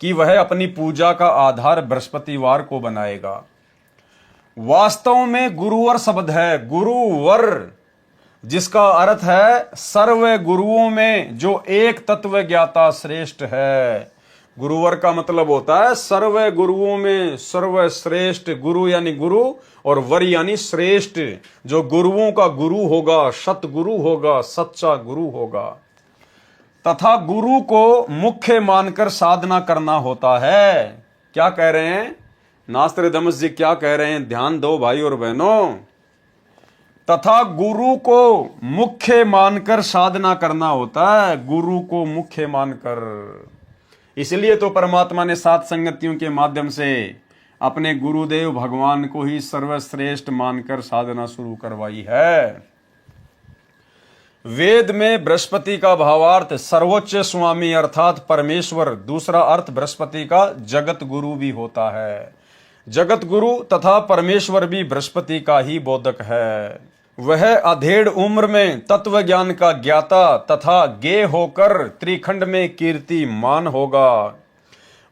कि वह अपनी पूजा का आधार बृहस्पतिवार को बनाएगा। वास्तव में गुरुवर शब्द है गुरुवर, जिसका अर्थ है सर्व गुरुओं में जो एक तत्व ज्ञाता श्रेष्ठ है। गुरुवर का मतलब होता है सर्व गुरुओं में सर्वश्रेष्ठ। गुरु यानी गुरु और वर यानी श्रेष्ठ, जो गुरुओं का गुरु होगा, सतगुरु होगा, सच्चा गुरु होगा। तथा गुरु को मुख्य मानकर साधना करना होता है। क्या कह रहे हैं नास्त्रदामस जी, क्या कह रहे हैं? ध्यान दो भाई और बहनों। तथा गुरु को मुख्य मानकर साधना करना होता है, गुरु को मुख्य मानकर। इसलिए तो परमात्मा ने सात संगतियों के माध्यम से अपने गुरुदेव भगवान को ही सर्वश्रेष्ठ मानकर साधना शुरू करवाई है। वेद में बृहस्पति का भावार्थ सर्वोच्च स्वामी अर्थात परमेश्वर, दूसरा अर्थ बृहस्पति का जगत गुरु भी होता है। जगत गुरु तथा परमेश्वर भी बृहस्पति का ही बोधक है। वह अधेड़ उम्र में तत्व ज्ञान का ज्ञाता तथा ज्ञेय होकर त्रिखंड में कीर्तिमान होगा।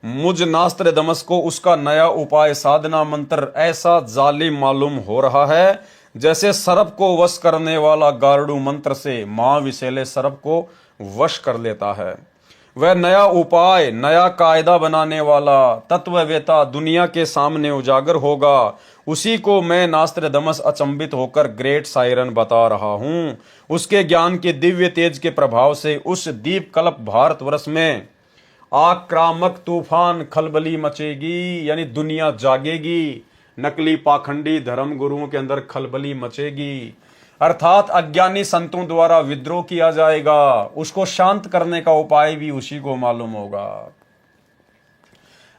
मुझ नास्त्रदामस को उसका नया उपाय साधना मंत्र ऐसा जालिम मालूम हो रहा है जैसे सर्प को वश करने वाला गारुड़ मंत्र से महाविशैले सर्प को वश कर लेता है। वह नया उपाय, नया कायदा बनाने वाला तत्ववेता दुनिया के सामने उजागर होगा। उसी को मैं नास्त्रदामस अचंभित होकर ग्रेट साइरन बता रहा हूं। उसके ज्ञान के दिव्य तेज के प्रभाव से उस दीप कल्प भारतवर्ष में आक्रामक तूफान खलबली मचेगी, यानी दुनिया जागेगी। नकली पाखंडी धर्म गुरुओं के अंदर खलबली मचेगी, अर्थात अज्ञानी संतों द्वारा विद्रोह किया जाएगा। उसको शांत करने का उपाय भी उसी को मालूम होगा।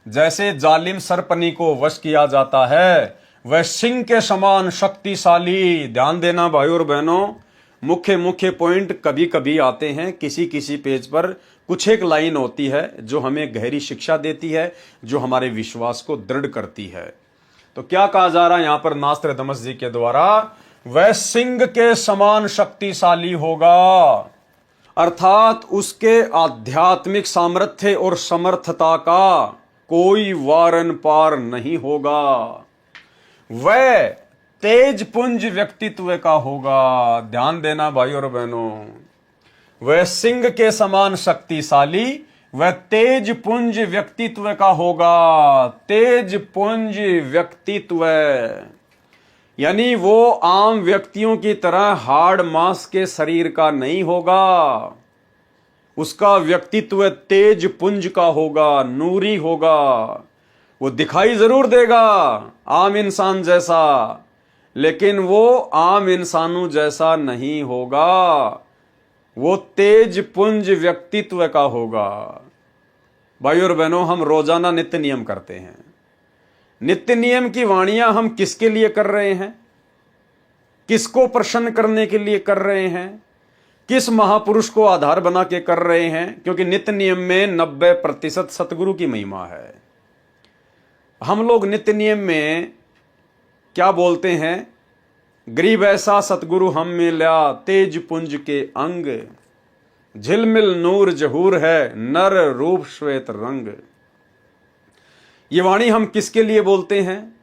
जैसे जालिम सरपनी को वश किया जाता है, वह सिंह के समान शक्तिशाली। ध्यान देना भाई और बहनों, मुख्य मुख्य पॉइंट कभी कभी आते हैं, किसी किसी पेज पर कुछ एक लाइन होती है जो हमें गहरी शिक्षा देती है, जो हमारे विश्वास को दृढ़ करती है। तो क्या कहा जा रहा है यहां पर नास्त्रदामस जी के द्वारा? वह सिंह के समान शक्तिशाली होगा, अर्थात उसके आध्यात्मिक सामर्थ्य और समर्थता का कोई वारन पार नहीं होगा। वह तेज पुंज व्यक्तित्व का होगा। ध्यान देना भाई और बहनों, वह सिंह के समान शक्तिशाली, वह तेज पुंज व्यक्तित्व का होगा। तेज पुंज व्यक्तित्व यानी वो आम व्यक्तियों की तरह हाड़ मांस के शरीर का नहीं होगा। उसका व्यक्तित्व तेज पुंज का होगा, नूरी होगा। वो दिखाई जरूर देगा आम इंसान जैसा, लेकिन वो आम इंसानों जैसा नहीं होगा। वो तेज पुंज व्यक्तित्व का होगा। भाई और बहनों, हम रोजाना नित्य नियम करते हैं। नित्य नियम की वाणियां हम किसके लिए कर रहे हैं? किसको प्रसन्न करने के लिए कर रहे हैं? किस महापुरुष को आधार बना के कर रहे हैं? क्योंकि नित्य नियम में 90% सतगुरु की महिमा है। हम लोग नित्य नियम में क्या बोलते हैं? गरीब ऐसा सतगुरु हम मिला तेज पुंज के अंग, झिलमिल नूर जहूर है नर रूप श्वेत रंग। ये वाणी हम किसके लिए बोलते हैं?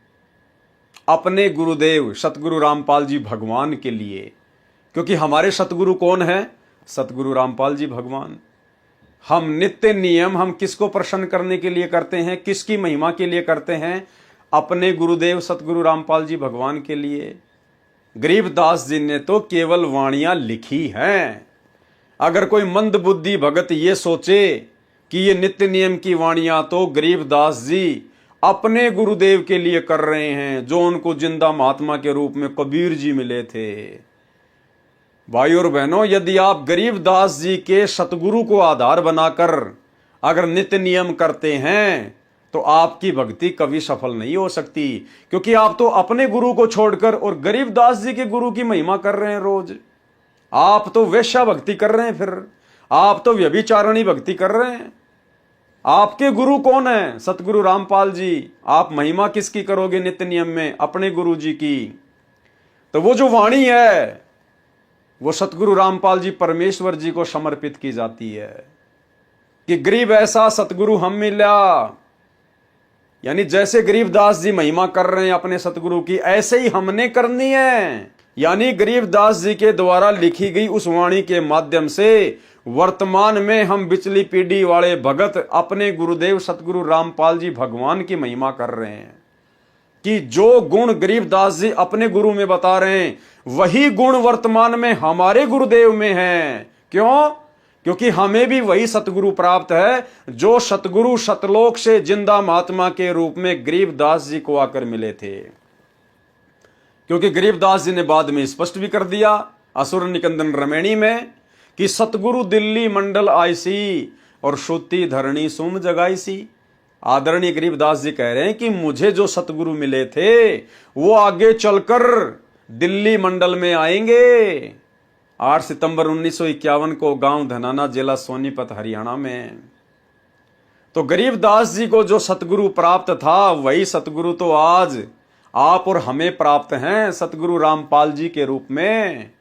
अपने गुरुदेव सतगुरु रामपाल जी भगवान के लिए। क्योंकि हमारे सतगुरु कौन है? सतगुरु रामपाल जी भगवान। हम नित्य नियम हम किसको प्रसन्न करने के लिए करते हैं? किसकी महिमा के लिए करते हैं? अपने गुरुदेव सतगुरु रामपाल जी भगवान के लिए। गरीबदास जी ने तो केवल वाणियां लिखी हैं। अगर कोई मंद बुद्धि भगत ये सोचे कि ये नित्य नियम की वाणियां तो गरीबदास जी अपने गुरुदेव के लिए कर रहे हैं, जो उनको जिंदा महात्मा के रूप में कबीर जी मिले थे। भाई और बहनों, यदि आप गरीबदास जी के सतगुरु को आधार बनाकर अगर नित्य नियम करते हैं तो आपकी भक्ति कभी सफल नहीं हो सकती। क्योंकि आप तो अपने गुरु को छोड़कर और गरीबदास जी के गुरु की महिमा कर रहे हैं रोज। आप तो वेश्या भक्ति कर रहे हैं, फिर आप तो व्यभिचारणी भक्ति कर रहे हैं। आपके गुरु कौन है? सतगुरु रामपाल जी। आप महिमा किसकी करोगे नित्य नियम में? अपने गुरु जी की। तो वो जो वाणी है वो सतगुरु रामपाल जी परमेश्वर जी को समर्पित की जाती है। कि गरीब ऐसा सतगुरु हम मिला, यानी जैसे गरीबदास जी महिमा कर रहे हैं अपने सतगुरु की, ऐसे ही हमने करनी है। यानी गरीबदास जी के द्वारा लिखी गई उस वाणी के माध्यम से वर्तमान में हम बिचली पीढ़ी वाले भगत अपने गुरुदेव सतगुरु रामपाल जी भगवान की महिमा कर रहे हैं कि जो गुण गरीबदास जी अपने गुरु में बता रहे हैं वही गुण वर्तमान में हमारे गुरुदेव में हैं। क्यों? क्योंकि हमें भी वही सतगुरु प्राप्त है जो सतगुरु सतलोक से जिंदा महात्मा के रूप में गरीबदास जी को आकर मिले थे। क्योंकि गरीबदास जी ने बाद में स्पष्ट भी कर दिया असुर निकंदन रमैणी में कि सतगुरु दिल्ली मंडल आईसी और श्रुति धरणी सुम जगाईसी। आदरणीय गरीबदास जी कह रहे हैं कि मुझे जो सतगुरु मिले थे वो आगे चलकर दिल्ली मंडल में आएंगे। 8 सितंबर 1951 को गांव धनाना, जिला सोनीपत, हरियाणा में। तो गरीबदास जी को जो सतगुरु प्राप्त था वही सतगुरु तो आज आप और हमें प्राप्त हैं सतगुरु रामपाल जी के रूप में।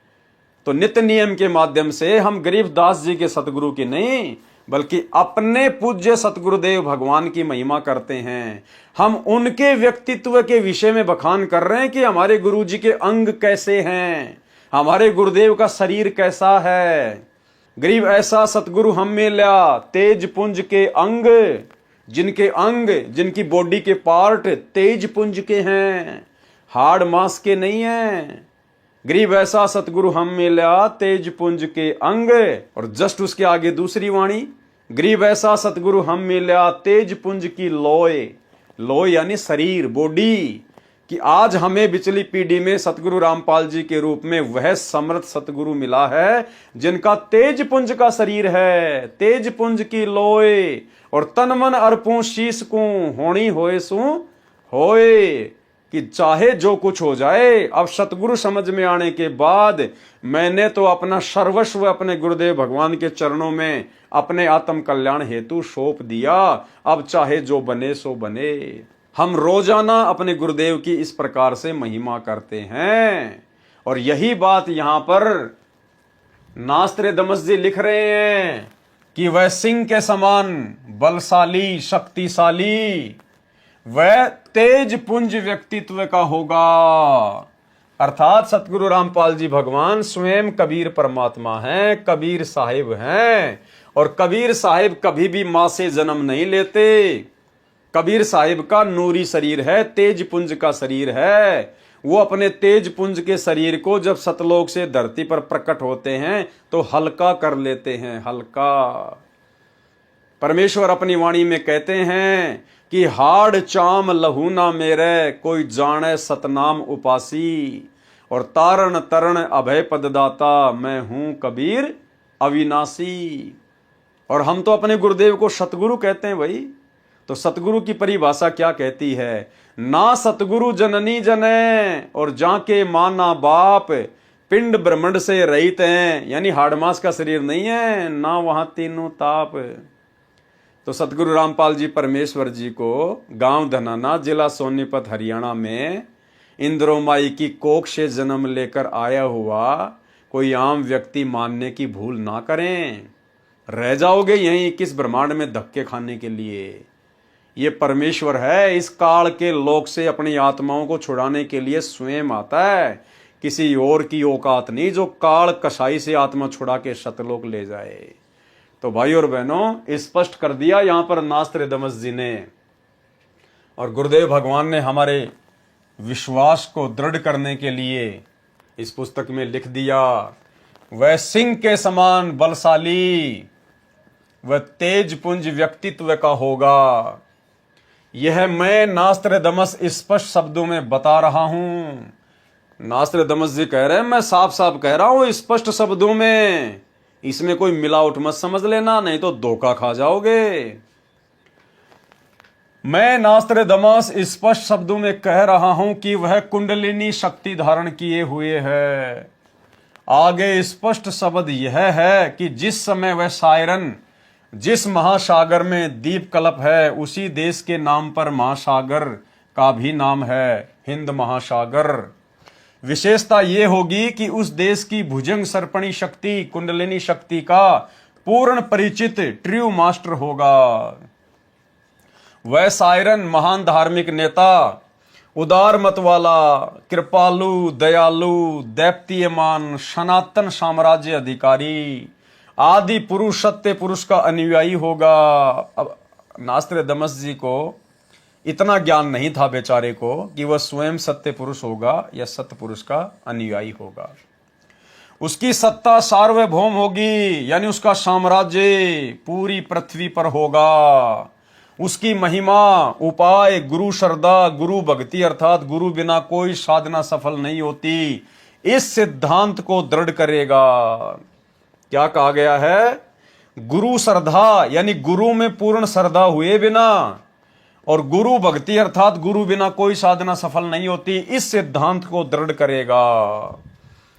तो नित्य नियम के माध्यम से हम गरीबदास जी के सतगुरु की नहीं बल्कि अपने पूज्य सतगुरुदेव भगवान की महिमा करते हैं। हम उनके व्यक्तित्व के विषय में बखान कर रहे हैं कि हमारे गुरु जी के अंग कैसे हैं, हमारे गुरुदेव का शरीर कैसा है। गरीब ऐसा सतगुरु हम मिला, तेज पुंज के अंग, जिनकी बॉडी के पार्ट तेज पुंज के हैं, हार्ड मांस के नहीं हैं। गरीब ऐसा सतगुरु हम मिला, तेज पुंज के अंग। और जस्ट उसके आगे दूसरी वाणी, गरीब ऐसा सतगुरु हम मिला, तेज पुंज की लोय। लोय यानी शरीर, बॉडी। कि आज हमें बिचली पीढ़ी में सतगुरु रामपाल जी के रूप में वह समर्थ सतगुरु मिला है जिनका तेज पुंज का शरीर है, तेज पुंज की लोय। और तन मन अर्पूं शीस को होनी होए सु होए, कि चाहे जो कुछ हो जाए, अब सतगुरु समझ में आने के बाद मैंने तो अपना सर्वस्व अपने गुरुदेव भगवान के चरणों में अपने आत्म कल्याण हेतु सौंप दिया। अब चाहे जो बने सो बने। हम रोजाना अपने गुरुदेव की इस प्रकार से महिमा करते हैं। और यही बात यहां पर नास्त्रे दमस जी लिख रहे हैं कि वह सिंह के समान बलशाली, शक्तिशाली, वह तेज पुंज व्यक्तित्व का होगा। अर्थात सतगुरु रामपाल जी भगवान स्वयं कबीर परमात्मा हैं, कबीर साहिब हैं। और कबीर साहिब कभी भी मां से जन्म नहीं लेते। कबीर साहिब का नूरी शरीर है, तेज पुंज का शरीर है। वो अपने तेज पुंज के शरीर को जब सतलोक से धरती पर प्रकट होते हैं तो हल्का कर लेते हैं, हल्का। परमेश्वर अपनी वाणी में कहते हैं कि हाड़ चाम लहू ना मेरे, कोई जाने सतनाम उपासी। और तारण तरण अभय पददाता, मैं हूं कबीर अविनाशी। और हम तो अपने गुरुदेव को सतगुरु कहते हैं भाई। तो सतगुरु की परिभाषा क्या कहती है? ना सतगुरु जननी जने, और जाके मां ना बाप, पिंड ब्रह्मंड से रहित हैं, यानी हाड़मास का शरीर नहीं है, ना वहां तीनों ताप। तो सतगुरु रामपाल जी परमेश्वर जी को गांव धनाना, जिला सोनीपत, हरियाणा में इंद्रोमाई की कोख से जन्म लेकर आया हुआ कोई आम व्यक्ति मानने की भूल ना करें। रह जाओगे यहीं किस ब्रह्मांड में धक्के खाने के लिए। ये परमेश्वर है, इस काल के लोक से अपनी आत्माओं को छुड़ाने के लिए स्वयं आता है। किसी और की औकात नहीं जो काल कसाई से आत्मा छुड़ा के सतलोक ले जाए। तो भाई और बहनों, स्पष्ट कर दिया यहां पर नास्त्रे दमस जी ने। और गुरुदेव भगवान ने हमारे विश्वास को दृढ़ करने के लिए इस पुस्तक में लिख दिया, वह सिंह के समान बलशाली, वह तेज पुंज व्यक्तित्व का होगा। यह मैं नास्त्रे दमस स्पष्ट शब्दों में बता रहा हूं। नास्त्रे दमस जी कह रहे हैं, मैं साफ साफ कह रहा हूं स्पष्ट शब्दों में, इसमें कोई मिलावट मत समझ लेना, नहीं तो धोखा खा जाओगे। मैं नास्त्रे दमस स्पष्ट शब्दों में कह रहा हूं कि वह कुंडलिनी शक्ति धारण किए हुए है। आगे स्पष्ट शब्द यह है कि जिस समय वह सायरन, जिस महासागर में दीप कल्प है, उसी देश के नाम पर महासागर का भी नाम है, हिंद महासागर। विशेषता यह होगी कि उस देश की भुजंग सर्पणी शक्ति, कुंडलिनी शक्ति का पूर्ण परिचित ट्रू मास्टर होगा। वह सायरन महान धार्मिक नेता, उदार मत वाला, कृपालु, दयालु, दैप्तियमान, सनातन साम्राज्य अधिकारी, आदि पुरुष, सत्य पुरुष का अनुयायी होगा। अब नास्त्रदामस जी को इतना ज्ञान नहीं था बेचारे को कि वह स्वयं सत्य पुरुष होगा या सत्य पुरुष का अनुयायी होगा। उसकी सत्ता सार्वभौम होगी, यानी उसका साम्राज्य पूरी पृथ्वी पर होगा। उसकी महिमा, उपाय, गुरु श्रद्धा, गुरु भक्ति अर्थात गुरु बिना कोई साधना सफल नहीं होती, इस सिद्धांत को दृढ़ करेगा। क्या कहा गया है? गुरु श्रद्धा यानी गुरु में पूर्ण श्रद्धा हुए बिना, और गुरु भक्ति अर्थात गुरु बिना कोई साधना सफल नहीं होती, इस सिद्धांत को दृढ़ करेगा।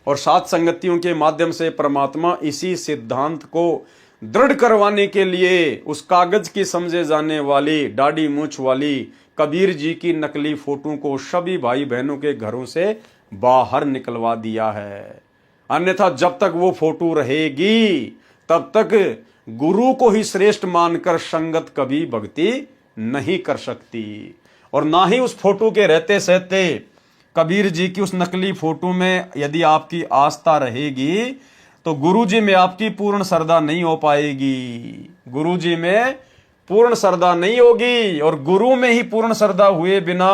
और सात संगतियों के माध्यम से परमात्मा इसी सिद्धांत को दृढ़ करवाने के लिए उस कागज की समझे जाने वाली दाढ़ी मूंछ वाली कबीर जी की नकली फोटो को सभी भाई बहनों के घरों से बाहर निकलवा दिया है। अन्यथा जब तक वो फोटो रहेगी तब तक गुरु को ही श्रेष्ठ मानकर संगत कभी भक्ति नहीं कर सकती। और ना ही उस फोटो के रहते सहते कबीर जी की उस नकली फोटो में यदि आपकी आस्था रहेगी तो गुरु जी में आपकी पूर्ण श्रद्धा नहीं हो पाएगी। गुरु जी में पूर्ण श्रद्धा नहीं होगी, और गुरु में ही पूर्ण श्रद्धा हुए बिना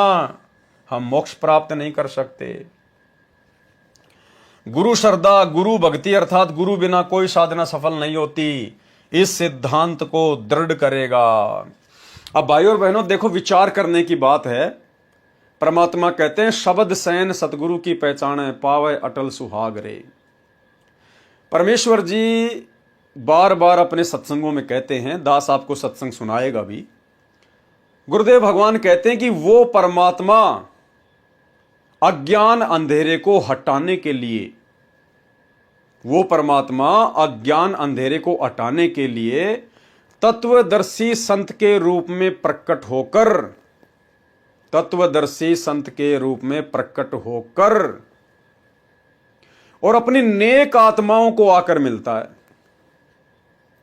हम मोक्ष प्राप्त नहीं कर सकते। गुरु श्रद्धा, गुरु भक्ति अर्थात गुरु बिना कोई साधना सफल नहीं होती, इस सिद्धांत को दृढ़ करेगा। अब भाइयों और बहनों देखो, विचार करने की बात है। परमात्मा कहते हैं शब्द सैन सतगुरु की पहचान है, पावे अटल सुहाग रे। परमेश्वर जी बार बार अपने सत्संगों में कहते हैं, दास आपको सत्संग सुनाएगा भी। गुरुदेव भगवान कहते हैं कि वो परमात्मा अज्ञान अंधेरे को हटाने के लिए, वो परमात्मा अज्ञान अंधेरे को हटाने के लिए तत्वदर्शी संत के रूप में प्रकट होकर, तत्वदर्शी संत के रूप में प्रकट होकर और अपनी नेक आत्माओं को आकर मिलता है।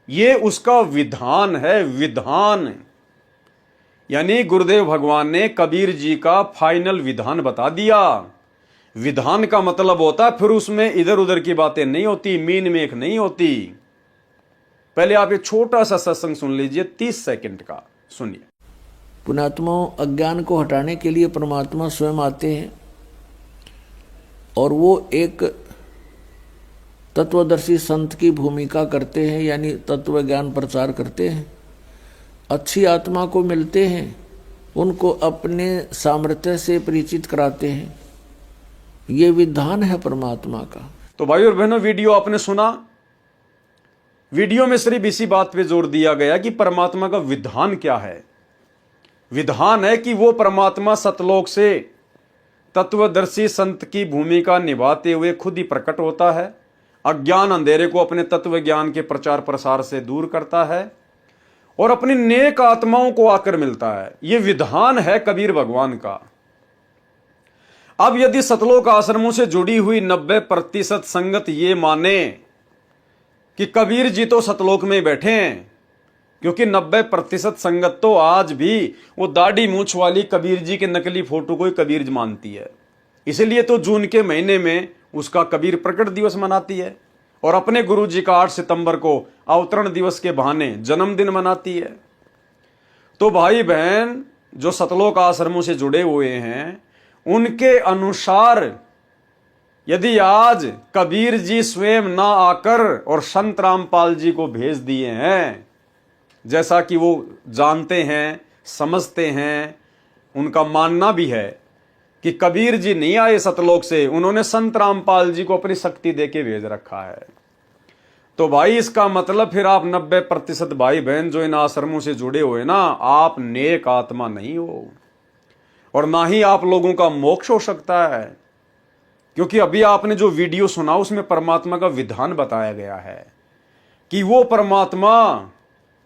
ये उसका विधान है, विधान। यानी गुरुदेव भगवान ने कबीर जी का फाइनल विधान बता दिया। विधान का मतलब होता है फिर उसमें इधर उधर की बातें नहीं होती, मीन मेख नहीं होती। पहले आप ये छोटा सा सत्संग सुन लीजिए, 30 सेकंड का सुनिए। पुण्यात्माओं, अज्ञान को हटाने के लिए परमात्मा स्वयं आते हैं और वो एक तत्वदर्शी संत की भूमिका करते हैं, यानी तत्व ज्ञान प्रचार करते हैं। अच्छी आत्मा को मिलते हैं, उनको अपने सामर्थ्य से परिचित कराते हैं। ये विधान है परमात्मा का। तो भाई और बहनों, वीडियो आपने सुना। वीडियो में सिर्फ इसी बात पे जोर दिया गया कि परमात्मा का विधान क्या है। विधान है कि वो परमात्मा सतलोक से तत्वदर्शी संत की भूमिका निभाते हुए खुद ही प्रकट होता है, अज्ञान अंधेरे को अपने तत्व ज्ञान के प्रचार प्रसार से दूर करता है और अपनी नेक आत्माओं को आकर मिलता है। यह विधान है कबीर भगवान का। अब यदि सतलोक आश्रमों से जुड़ी हुई 90% संगत ये माने कि कबीर जी तो सतलोक में बैठे हैं, क्योंकि 90% संगत तो आज भी वो दाढ़ी मूंछ वाली कबीर जी के नकली फोटो को ही कबीर मानती है। इसलिए तो जून के महीने में उसका कबीर प्रकट दिवस मनाती है और अपने गुरु जी का 8 सितंबर को अवतरण दिवस के बहाने जन्मदिन मनाती है। तो भाई बहन जो सतलोक आश्रमों से जुड़े हुए हैं, उनके अनुसार यदि आज कबीर जी स्वयं ना आकर और संत रामपाल जी को भेज दिए हैं, जैसा कि वो जानते हैं, समझते हैं, उनका मानना भी है कि कबीर जी नहीं आए सतलोक से, उन्होंने संत रामपाल जी को अपनी शक्ति देके भेज रखा है। तो भाई इसका मतलब फिर आप 90% भाई बहन जो इन आश्रमों से जुड़े हुए ना, आप नेक आत्मा नहीं हो और ना ही आप लोगों का मोक्ष हो सकता है, क्योंकि अभी आपने जो वीडियो सुना उसमें परमात्मा का विधान बताया गया है कि वो परमात्मा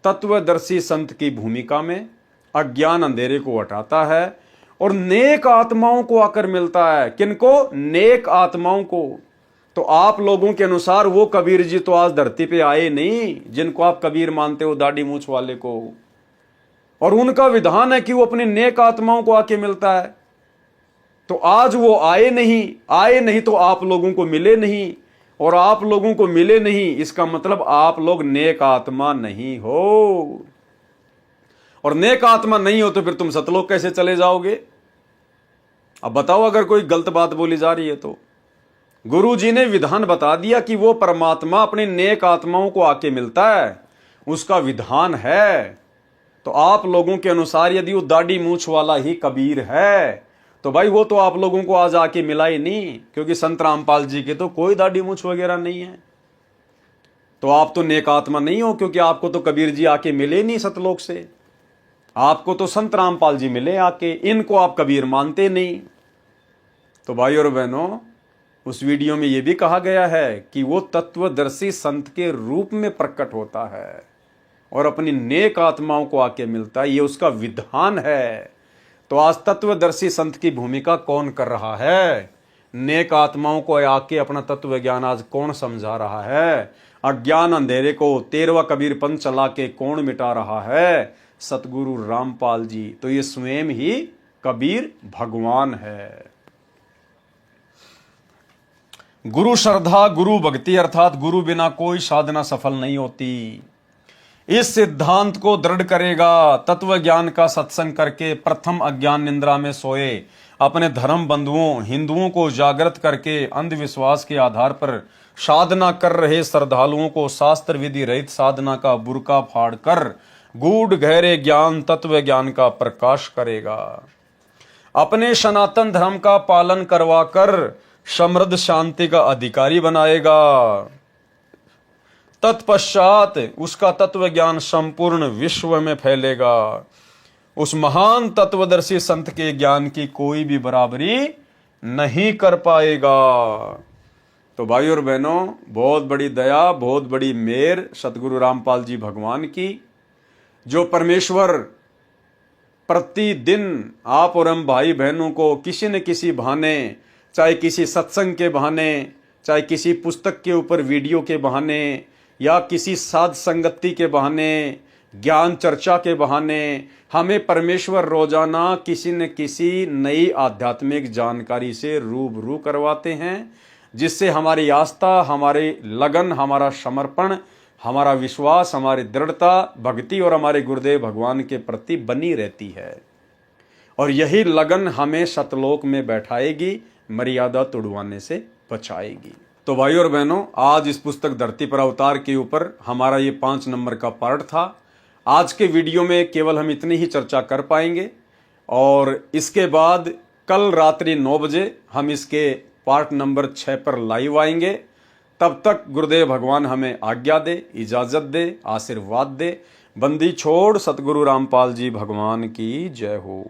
तत्वदर्शी संत की भूमिका में अज्ञान अंधेरे को हटाता है और नेक आत्माओं को आकर मिलता है। किनको? नेक आत्माओं को। तो आप लोगों के अनुसार वो कबीर जी तो आज धरती पे आए नहीं जिनको आप कबीर मानते हो, दाढ़ी मूछ वाले को। और उनका विधान है कि वो अपनी नेक आत्माओं को आके मिलता है। तो आज वो आए नहीं तो आप लोगों को मिले नहीं, और आप लोगों को मिले नहीं इसका मतलब आप लोग नेक आत्मा नहीं हो। और नेक आत्मा नहीं हो तो फिर तुम सतलोक कैसे चले जाओगे? अब बताओ, अगर कोई गलत बात बोली जा रही है तो। गुरु जी ने विधान बता दिया कि वो परमात्मा अपने नेक आत्माओं को आके मिलता है, उसका विधान है। तो आप लोगों के अनुसार यदि वो दाढ़ी मूछ वाला ही कबीर है तो भाई वो तो आप लोगों को आज आके मिला ही नहीं, क्योंकि संत रामपाल जी के तो कोई दाढ़ी मूछ वगैरह नहीं है। तो आप तो नेक आत्मा नहीं हो, क्योंकि आपको तो कबीर जी आके मिले नहीं सतलोक से। आपको तो संत रामपाल जी मिले आके, इनको आप कबीर मानते नहीं। तो भाई और बहनों, उस वीडियो में यह भी कहा गया है कि वो तत्वदर्शी संत के रूप में प्रकट होता है और अपनी नेक आत्माओं को आके मिलता है, ये उसका विधान है। तो आज तत्वदर्शी संत की भूमिका कौन कर रहा है? नेक आत्माओं को आके अपना तत्व ज्ञान आज कौन समझा रहा है? अज्ञान अंधेरे को 13वां कबीर पंथ चला के कौन मिटा रहा है? सतगुरु रामपाल जी। तो ये स्वयं ही कबीर भगवान है। गुरु श्रद्धा, गुरु भक्ति अर्थात गुरु बिना कोई साधना सफल नहीं होती। इस सिद्धांत को दृढ़ करेगा तत्व ज्ञान का सत्संग करके प्रथम अज्ञान निंद्रा में सोए अपने धर्म बंधुओं हिंदुओं को जागृत करके अंधविश्वास के आधार पर साधना कर रहे श्रद्धालुओं को शास्त्र विधि रहित साधना का बुर्का फाड़ कर गूढ़ गहरे ज्ञान तत्व ज्ञान का प्रकाश करेगा। अपने सनातन धर्म का पालन करवाकर समृद्ध शांति का अधिकारी बनाएगा। तत्पश्चात उसका तत्व ज्ञान संपूर्ण विश्व में फैलेगा। उस महान तत्वदर्शी संत के ज्ञान की कोई भी बराबरी नहीं कर पाएगा। तो भाई और बहनों, बहुत बड़ी दया, बहुत बड़ी मेहर सतगुरु रामपाल जी भगवान की, जो परमेश्वर प्रतिदिन आप और हम भाई बहनों को किसी न किसी बहाने, चाहे किसी सत्संग के बहाने, चाहे किसी पुस्तक के ऊपर वीडियो के बहाने, या किसी साध संगति के बहाने, ज्ञान चर्चा के बहाने, हमें परमेश्वर रोजाना किसी न किसी नई आध्यात्मिक जानकारी से रूबरू करवाते हैं, जिससे हमारी आस्था, हमारी लगन, हमारा समर्पण, हमारा विश्वास, हमारी दृढ़ता, भक्ति और हमारे गुरुदेव भगवान के प्रति बनी रहती है। और यही लगन हमें सतलोक में बैठाएगी, मर्यादा तुड़वाने से बचाएगी। तो भाई और बहनों, आज इस पुस्तक धरती पर अवतार के ऊपर हमारा ये 5 नंबर का पार्ट था। आज के वीडियो में केवल हम इतनी ही चर्चा कर पाएंगे, और इसके बाद कल रात्रि 9 बजे हम इसके पार्ट नंबर 6 पर लाइव आएंगे। तब तक गुरुदेव भगवान हमें आज्ञा दे, इजाजत दे, आशीर्वाद दे। बंदी छोड़ सतगुरु रामपाल जी भगवान की जय हो।